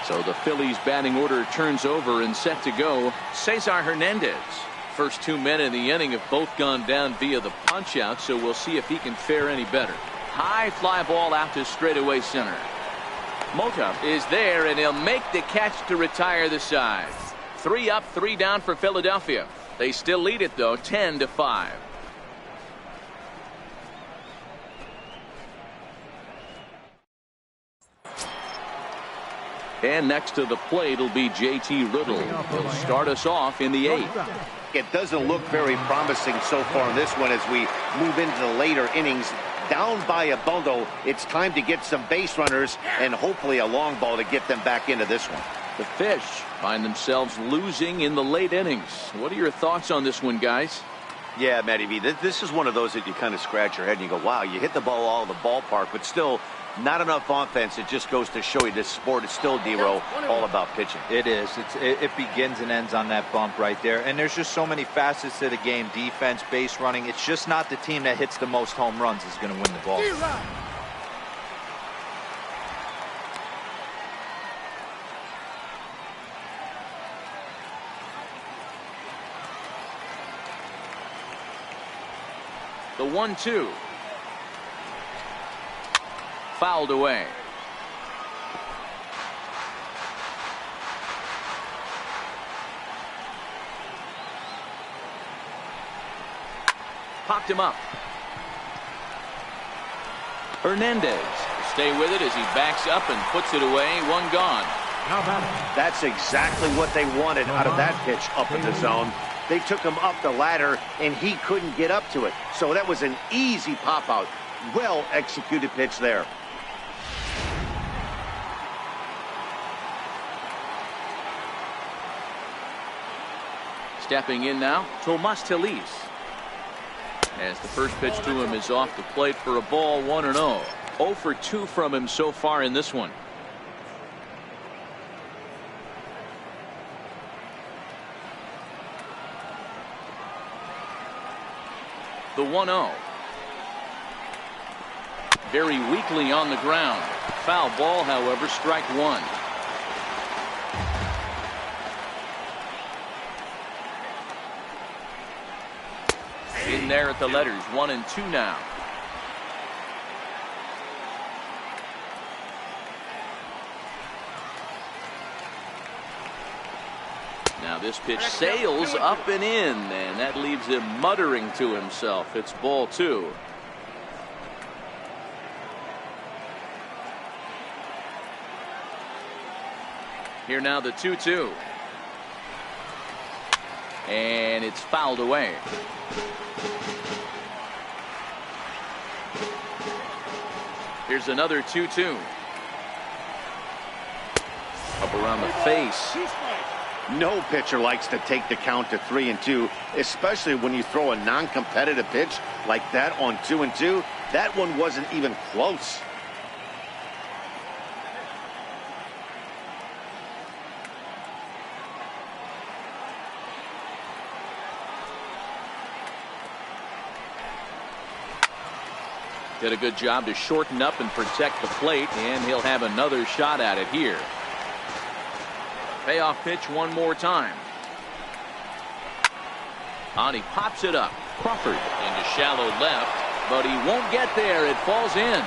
So the Phillies batting order turns over and set to go. Cesar Hernandez. First 2 men in the inning have both gone down via the punch-out, so we'll see if he can fare any better. High fly ball out to straightaway center. Mota is there, and he'll make the catch to retire the side. 3 up, 3 down for Philadelphia. They still lead it, though, 10-5. And next to the plate will be J.T. Riddle. He'll start us off in the 8th. It doesn't look very promising so far in this one as we move into the later innings. Down by a bundle, it's time to get some base runners and hopefully a long ball to get them back into this one. The Fish find themselves losing in the late innings. What are your thoughts on this one, guys? Yeah, Matty V, this is one of those that you kind of scratch your head and you go, wow, you hit the ball all in the ballpark, but still not enough offense. It just goes to show you this sport is still, D-Row, all about pitching. It is. It begins and ends on that bump right there. And there's just so many facets to the game. Defense, base running. It's just not the team that hits the most home runs is going to win the ball. The 1-2. Fouled away. Popped him up. Hernandez stay with it as he backs up and puts it away. One gone. That's exactly what they wanted out of that pitch up in the zone. They took him up the ladder, and he couldn't get up to it. So that was an easy pop-out. Well-executed pitch there. Stepping in now, Tomas Phillies. As the first pitch to him is off the plate for a ball, 1-0. 0 for 2 from him so far in this one. The 1-0. Very weakly on the ground. Foul ball, however, strike one. In there at the letters, 1 and 2 now. Now this pitch sails up and in, and that leaves him muttering to himself. It's ball 2. Here now the 2-2. And it's fouled away. Here's another 2-2. Up around the face. No pitcher likes to take the count to 3-2, especially when you throw a non-competitive pitch like that on 2-2. That one wasn't even close. Did a good job to shorten up and protect the plate, and he'll have another shot at it here. Payoff pitch one more time. On he pops it up. Crawford into shallow left, but he won't get there. It falls in.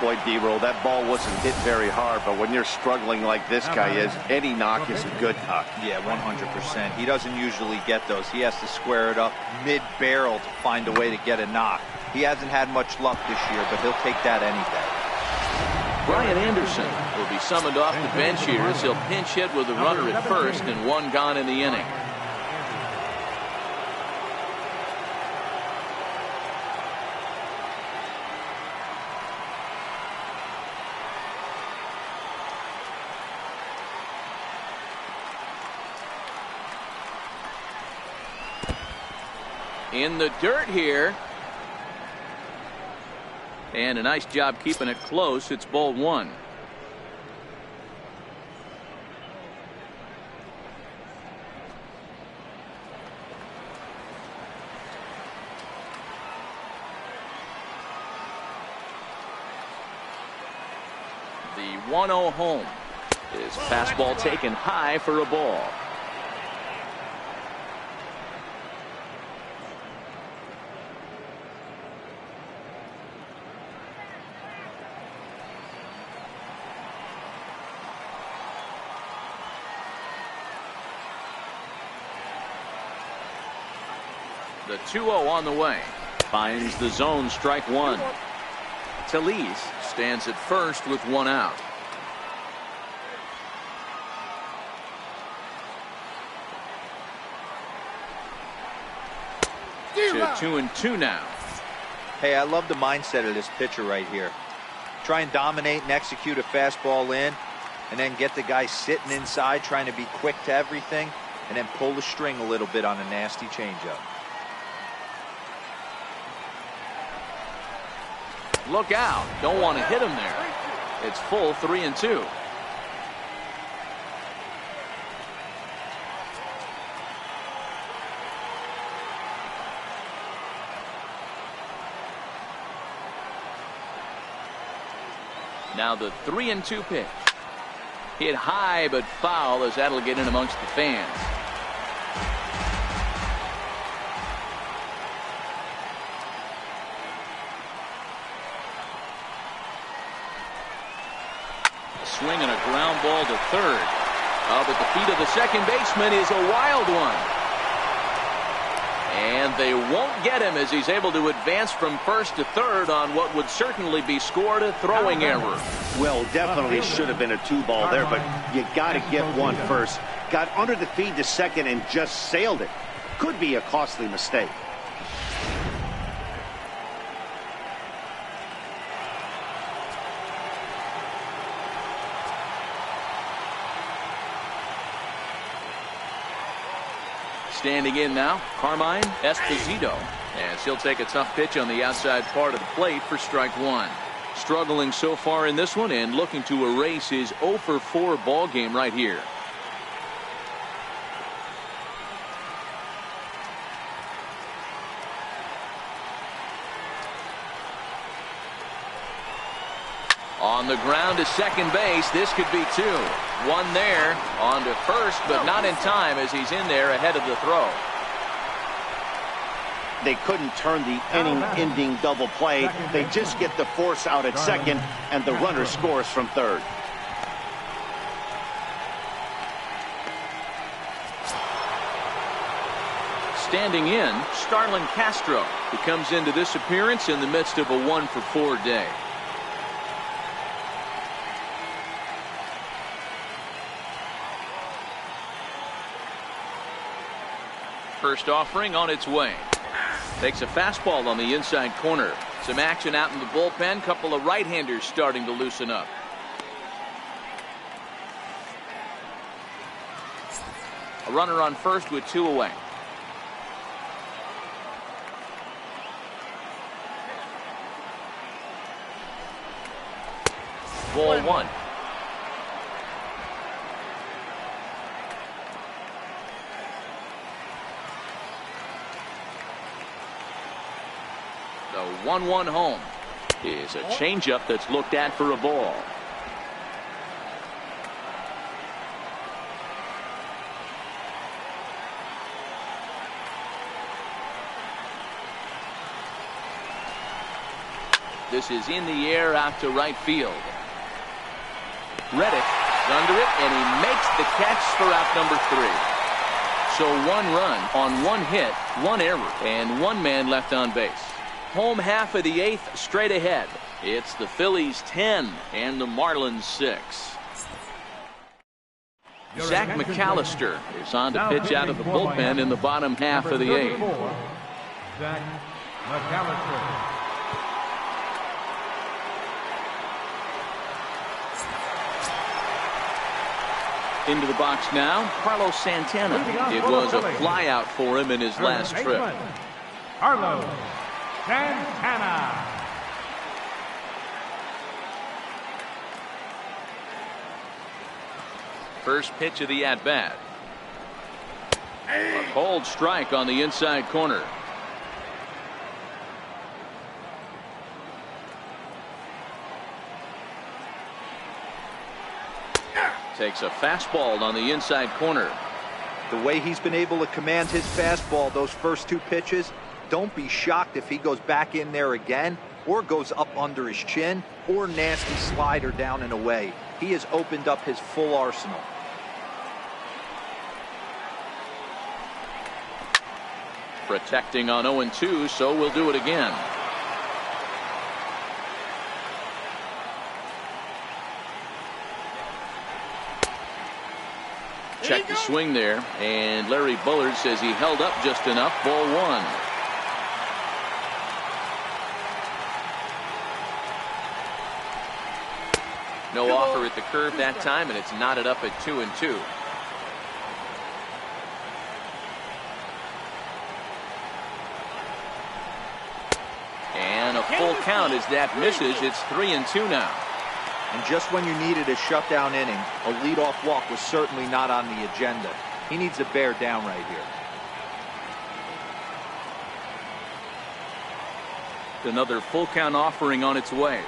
Boy, D-Roll, that ball wasn't hit very hard, but when you're struggling like this guy is, any knock is a good knock. Yeah, 100%. He doesn't usually get those. He has to square it up mid-barrel to find a way to get a knock. He hasn't had much luck this year, but he'll take that any day. Brian Anderson will be summoned off the bench here as he'll pinch hit with a runner at first and one gone in the inning. In the dirt here. And a nice job keeping it close. It's ball 1. The 1-0 home. His fastball taken high for a ball. The 2-0 on the way. Finds the zone, strike one. Phillies stands at first with one out. to 2-2 now. Hey, I love the mindset of this pitcher right here. Try and dominate and execute a fastball in, and then get the guy sitting inside trying to be quick to everything, and then pull the string a little bit on a nasty changeup. Look out. Don't want to hit him there. It's full 3-2. Now the 3-2 pitch. Hit high but foul, as that'll get in amongst the fans. A swing and a ground ball to third. Up at the feet of the second baseman is a wild one. And they won't get him as he's able to advance from first to third on what would certainly be scored a throwing error. Well, definitely should have been a 2-ball there, but you got to get one first. Got under the feed to second and just sailed it. Could be a costly mistake. Standing in now, Carmine Esposito, as he'll take a tough pitch on the outside part of the plate for strike one. Struggling so far in this one and looking to erase his 0-for-4 ball game right here. On the ground to second base. This could be two. One there. On to first, but not in time as he's in there ahead of the throw. They couldn't turn the inning-ending double play. They just get the force out at second, and the runner scores from third. Standing in, Starlin Castro, who comes into this appearance in the midst of a 1-for-4 day. First offering on its way. Takes a fastball on the inside corner. Some action out in the bullpen. Couple of right-handers starting to loosen up. A runner on first with two away. Ball one. The 1-1 home is a changeup that's looked at for a ball. This is in the air out to right field. Reddick is under it, and he makes the catch for out number 3. So 1 run on 1 hit, 1 error, and 1 man left on base. Home half of the 8th straight ahead. It's the Phillies 10 and the Marlins 6. Zach McAllister is on to pitch out of the bullpen in the bottom half of the 8th. Zach McAllister. Into the box now, Carlos Santana. It was a flyout for him in his last trip. Carlos Santana. First pitch of the at-bat. A cold strike on the inside corner. Takes a fastball on the inside corner. The way he's been able to command his fastball those first 2 pitches, don't be shocked if he goes back in there again or goes up under his chin or nasty slider down and away. He has opened up his full arsenal. Protecting on 0-2, so we'll do it again. Check the swing there, and Larry Bullard says he held up just enough. Ball 1. No offer at the curve that time, and it's knotted up at 2-2. And a full count as that misses. It's 3-2 now. And just when you needed a shutdown inning, a leadoff walk was certainly not on the agenda. He needs to bear down right here. Another full count offering on its way.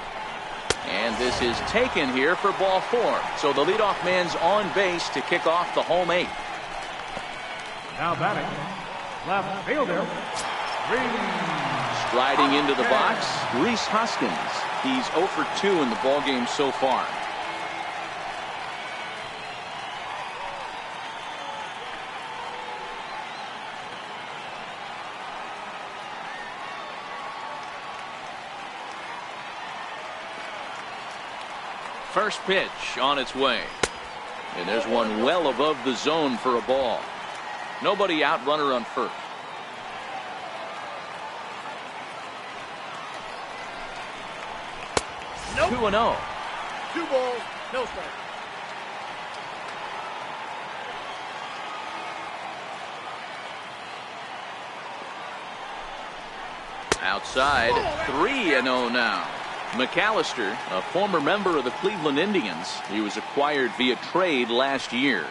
And this is taken here for ball 4. So the leadoff man's on base to kick off the home 8th. Now batting, left fielder, Striding into the box, Rhys Hoskins. He's 0 for 2 in the ballgame so far. First pitch on its way. And there's one well above the zone for a ball. Nobody out, runner on first. Nope. 2-0. 2 balls, no strike. Outside, 3-0 now. McAllister, a former member of the Cleveland Indians. He was acquired via trade last year.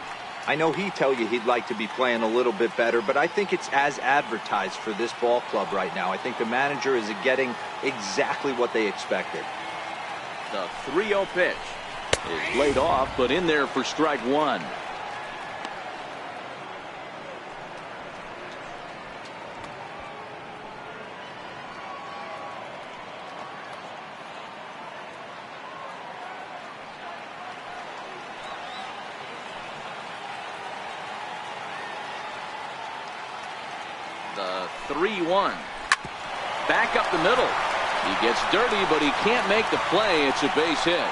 I know he'd tell you he'd like to be playing a little bit better, but I think it's as advertised for this ball club right now. I think the manager is getting exactly what they expected. The 3-0 pitch is laid off, but in there for strike 1. The 3-1. Back up the middle. He gets dirty, but he can't make the play. It's a base hit.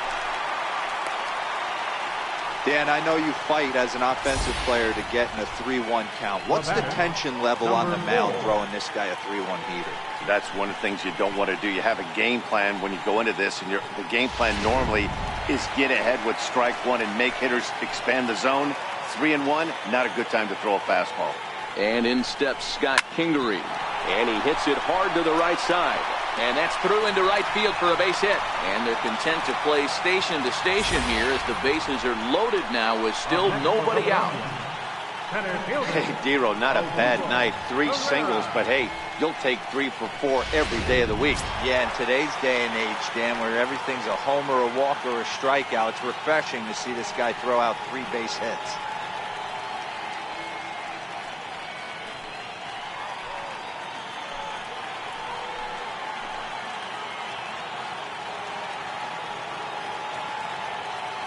Dan, I know you fight as an offensive player to get in a 3-1 count. What's the tension level on the mound throwing this guy a 3-1 heater? That's one of the things you don't want to do. You have a game plan when you go into this, and the game plan normally is get ahead with strike 1 and make hitters expand the zone. 3-1, not a good time to throw a fastball. And in steps Scott Kingery. And he hits it hard to the right side. And that's through into right field for a base hit. And they're content to play station to station here as the bases are loaded now with still nobody out. Hey, Dero, not a bad night. 3 singles, but hey, you'll take 3 for 4 every day of the week. Yeah, in today's day and age, Dan, where everything's a homer, a walk, or a strikeout, it's refreshing to see this guy throw out 3 base hits.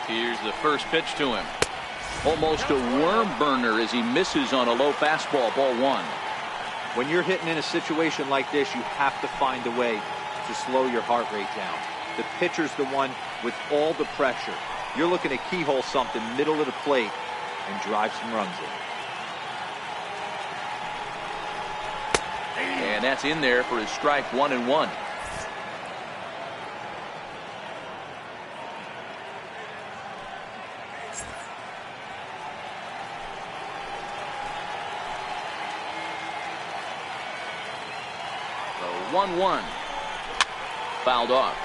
Here's the first pitch to him. Almost a worm burner as he misses on a low fastball, ball 1. When you're hitting in a situation like this, you have to find a way to slow your heart rate down. The pitcher's the one with all the pressure. You're looking to keyhole something middle of the plate and drive some runs in. And that's in there for his strike 1-1. The 1-1 fouled off.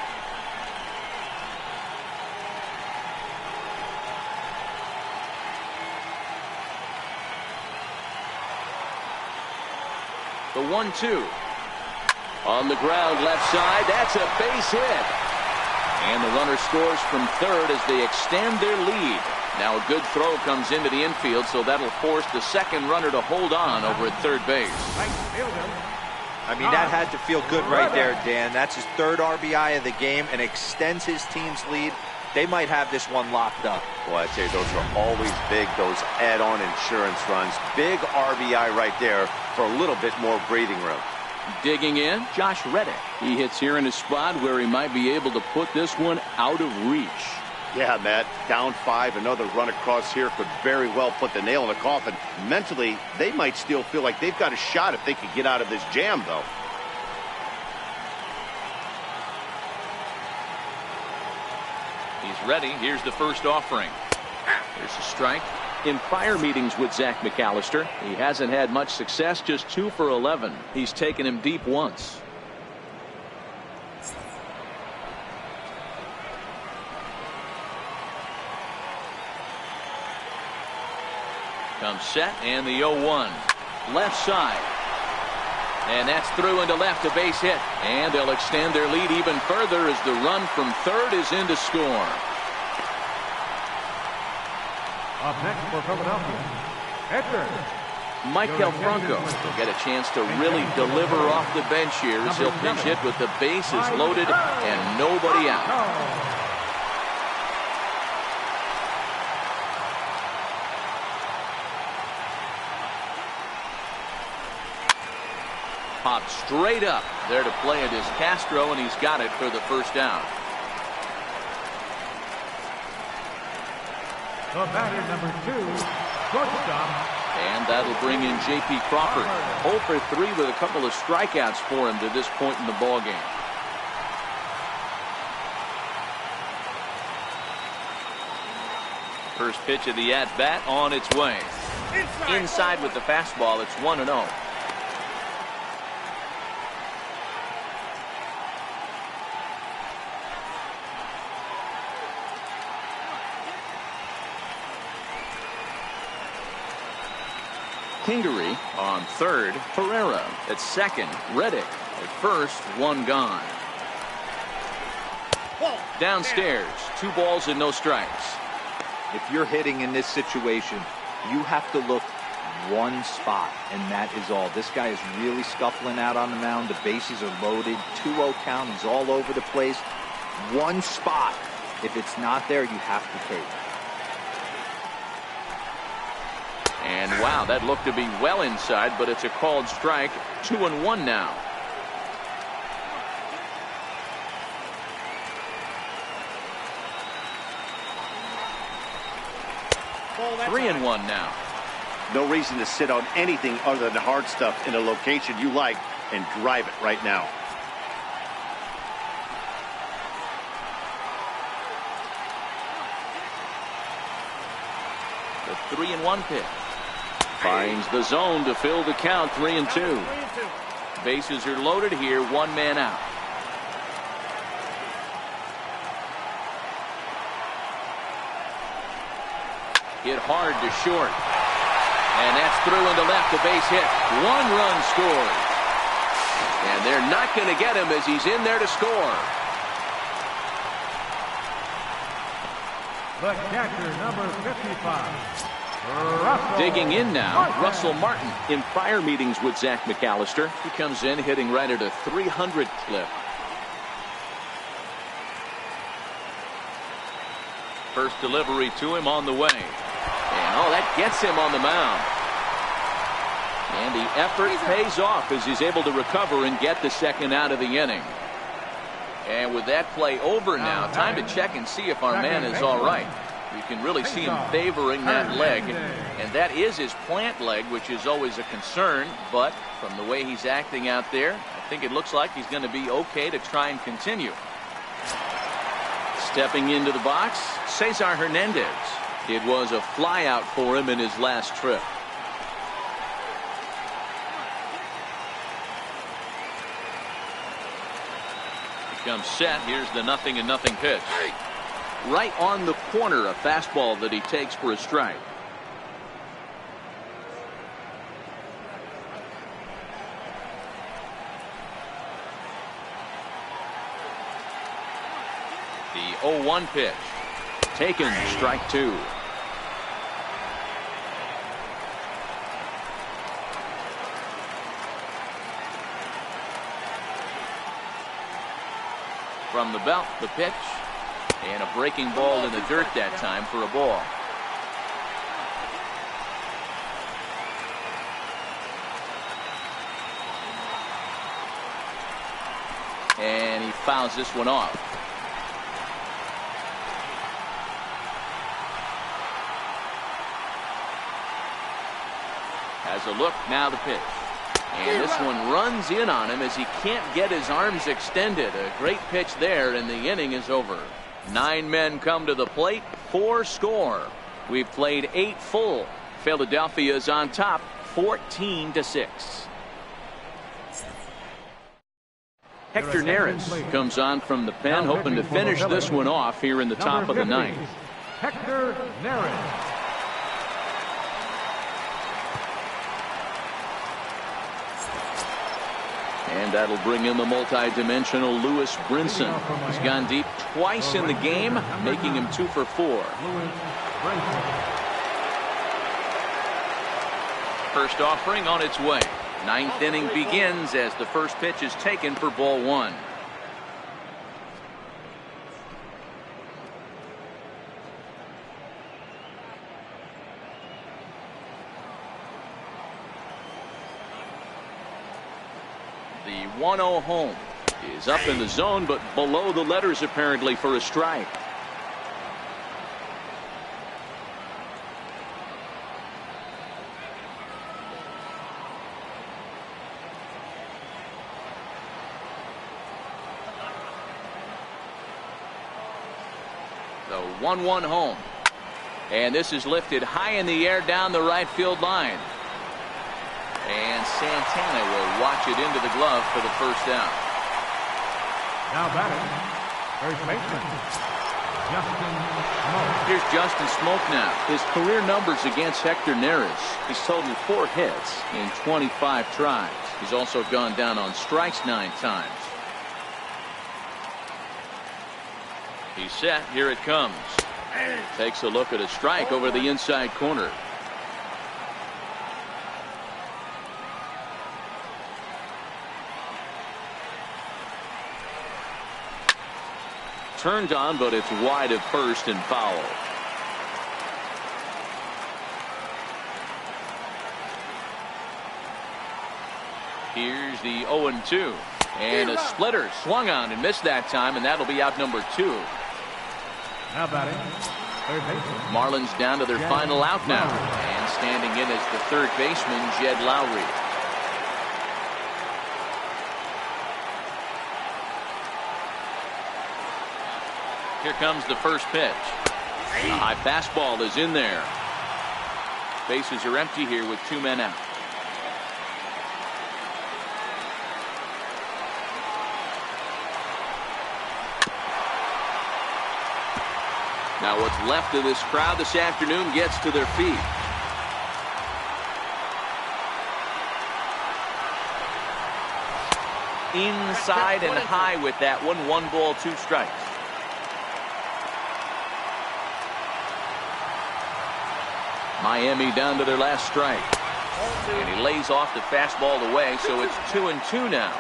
The 1-2 on the ground left side. That's a base hit. And the runner scores from third as they extend their lead. Now a good throw comes into the infield, so that'll force the second runner to hold on over at third base. I mean, that had to feel good right there, Dan. That's his 3rd RBI of the game and extends his team's lead. They might have this one locked up. Well, I tell you, those are always big, those add-on insurance runs. Big RBI right there for a little bit more breathing room. Digging in, Josh Reddick. He hits here in a spot where he might be able to put this one out of reach. Yeah, Matt, down 5, another run across here could very well put the nail in the coffin. Mentally, they might still feel like they've got a shot if they could get out of this jam, though. He's ready. Here's the first offering. Here's a strike. In prior meetings with Zach McAllister, he hasn't had much success, just 2 for 11. He's taken him deep once. Comes set and the 0-1. Left side. And that's through into left, a base hit. And they'll extend their lead even further as the run from third is in to score. Up next for Philadelphia, Edgar. Maikel Franco will get a chance to really deliver off the bench here as he'll pinch hit with the bases loaded and nobody out. Popped straight up. There to play it is Castro, and he's got it for the first down. The batter, number 2, shortstop. And that'll bring in J.P. Crawford. 0 for 3 with a couple of strikeouts for him to this point in the ballgame. First pitch of the at-bat on its way. Inside with the fastball. It's 1-0. Kingery on third. Pereira at second. Reddick at first. 1 gone. Downstairs. 2 balls and no strikes. If you're hitting in this situation, you have to look one spot, and that is all. This guy is really scuffling out on the mound. The bases are loaded. 2-0 count. He's all over the place. One spot. If it's not there, you have to take. And wow, that looked to be well inside, but it's a called strike. 2-1 now. Ball, 3-1 now. No reason to sit on anything other than hard stuff in a location you like and drive it right now. The 3-1 pitch. Finds the zone to fill the count. 3-2. Bases are loaded here. 1 man out. Hit hard to short. And that's through into left. A base hit. 1 run scored. And they're not going to get him as he's in there to score. The catcher, number 55. Digging in now, Russell Martin. In prior meetings with Zach McAllister, He comes in hitting right at a 300 clip. First delivery to him on the way. And oh, that gets him on the mound. And the effort pays off as he's able to recover and get the second out of the inning. And with that play over now, time to check and see if our man is all right. You can really see him favoring that leg, and that is his plant leg, which is always a concern, but from the way he's acting out there, I think it looks like he's going to be okay to try and continue. Stepping into the box, Cesar Hernandez. It was a fly out for him in his last trip. Comes set. Here's the 0-0 pitch. Right on the corner, a fastball that he takes for a strike. The 0-1 pitch. Taken, strike 2. From the belt, the pitch. And a breaking ball in the dirt that time for a ball. And he fouls this one off. Has a look, now the pitch. And this one runs in on him as he can't get his arms extended. A great pitch there, and the inning is over. 9 men come to the plate, 4 score. We've played 8 full. Philadelphia is on top 14-6. Hector Neris comes on from the pen, hoping to finish this one off here in the top of the ninth. Hector Neris. And that'll bring in the multi-dimensional Lewis Brinson. He's gone deep twice in the game, making him 2 for 4. First offering on its way. 9th inning begins as the first pitch is taken for ball 1. The 1-0 home is up in the zone, but below the letters apparently for a strike. The 1-1 home. And this is lifted high in the air down the right field line. And Santana will watch it into the glove for the first out. Now batting, first baseman, Justin Smoke. Here's Justin Smoke now. His career numbers against Hector Neris. He's totaled 4 hits in 25 tries. He's also gone down on strikes 9 times. He's set. Here it comes. Takes a look at a strike over the inside corner. Turned on, but it's wide of first and foul. Here's the 0-2. And a splitter swung on and missed that time, and that'll be out number 2. Now batting, third baseman. Marlins down to their final out now. And standing in as the third baseman, Jed Lowry. Here comes the first pitch. A high fastball is in there. Bases are empty here with 2 men out. Now what's left of this crowd this afternoon gets to their feet. Inside and high with that one. 1 ball, 2 strikes. Miami down to their last strike. And he lays off the fastball away, so it's 2-2 now.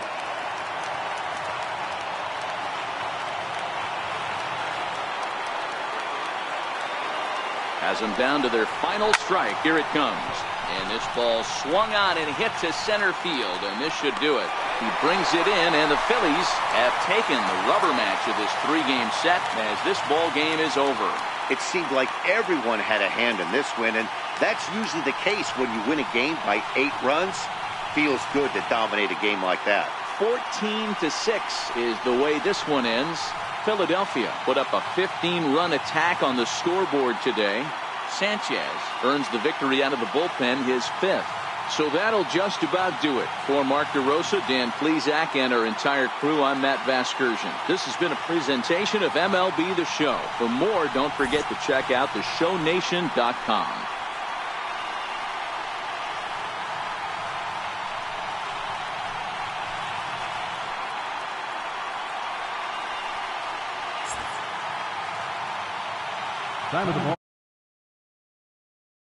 Has them down to their final strike. Here it comes. And this ball swung on and hit to center field, and this should do it. He brings it in, and the Phillies have taken the rubber match of this 3-game set as this ball game is over. It seemed like everyone had a hand in this win, and that's usually the case when you win a game by 8 runs. Feels good to dominate a game like that. 14-6 is the way this one ends. Philadelphia put up a 15-run attack on the scoreboard today. Sanchez earns the victory out of the bullpen, his 5th. So that'll just about do it. For Mark DeRosa, Dan Plesac, and our entire crew, I'm Matt Vasgersian. This has been a presentation of MLB The Show. For more, don't forget to check out theshownation.com. Time of the ball.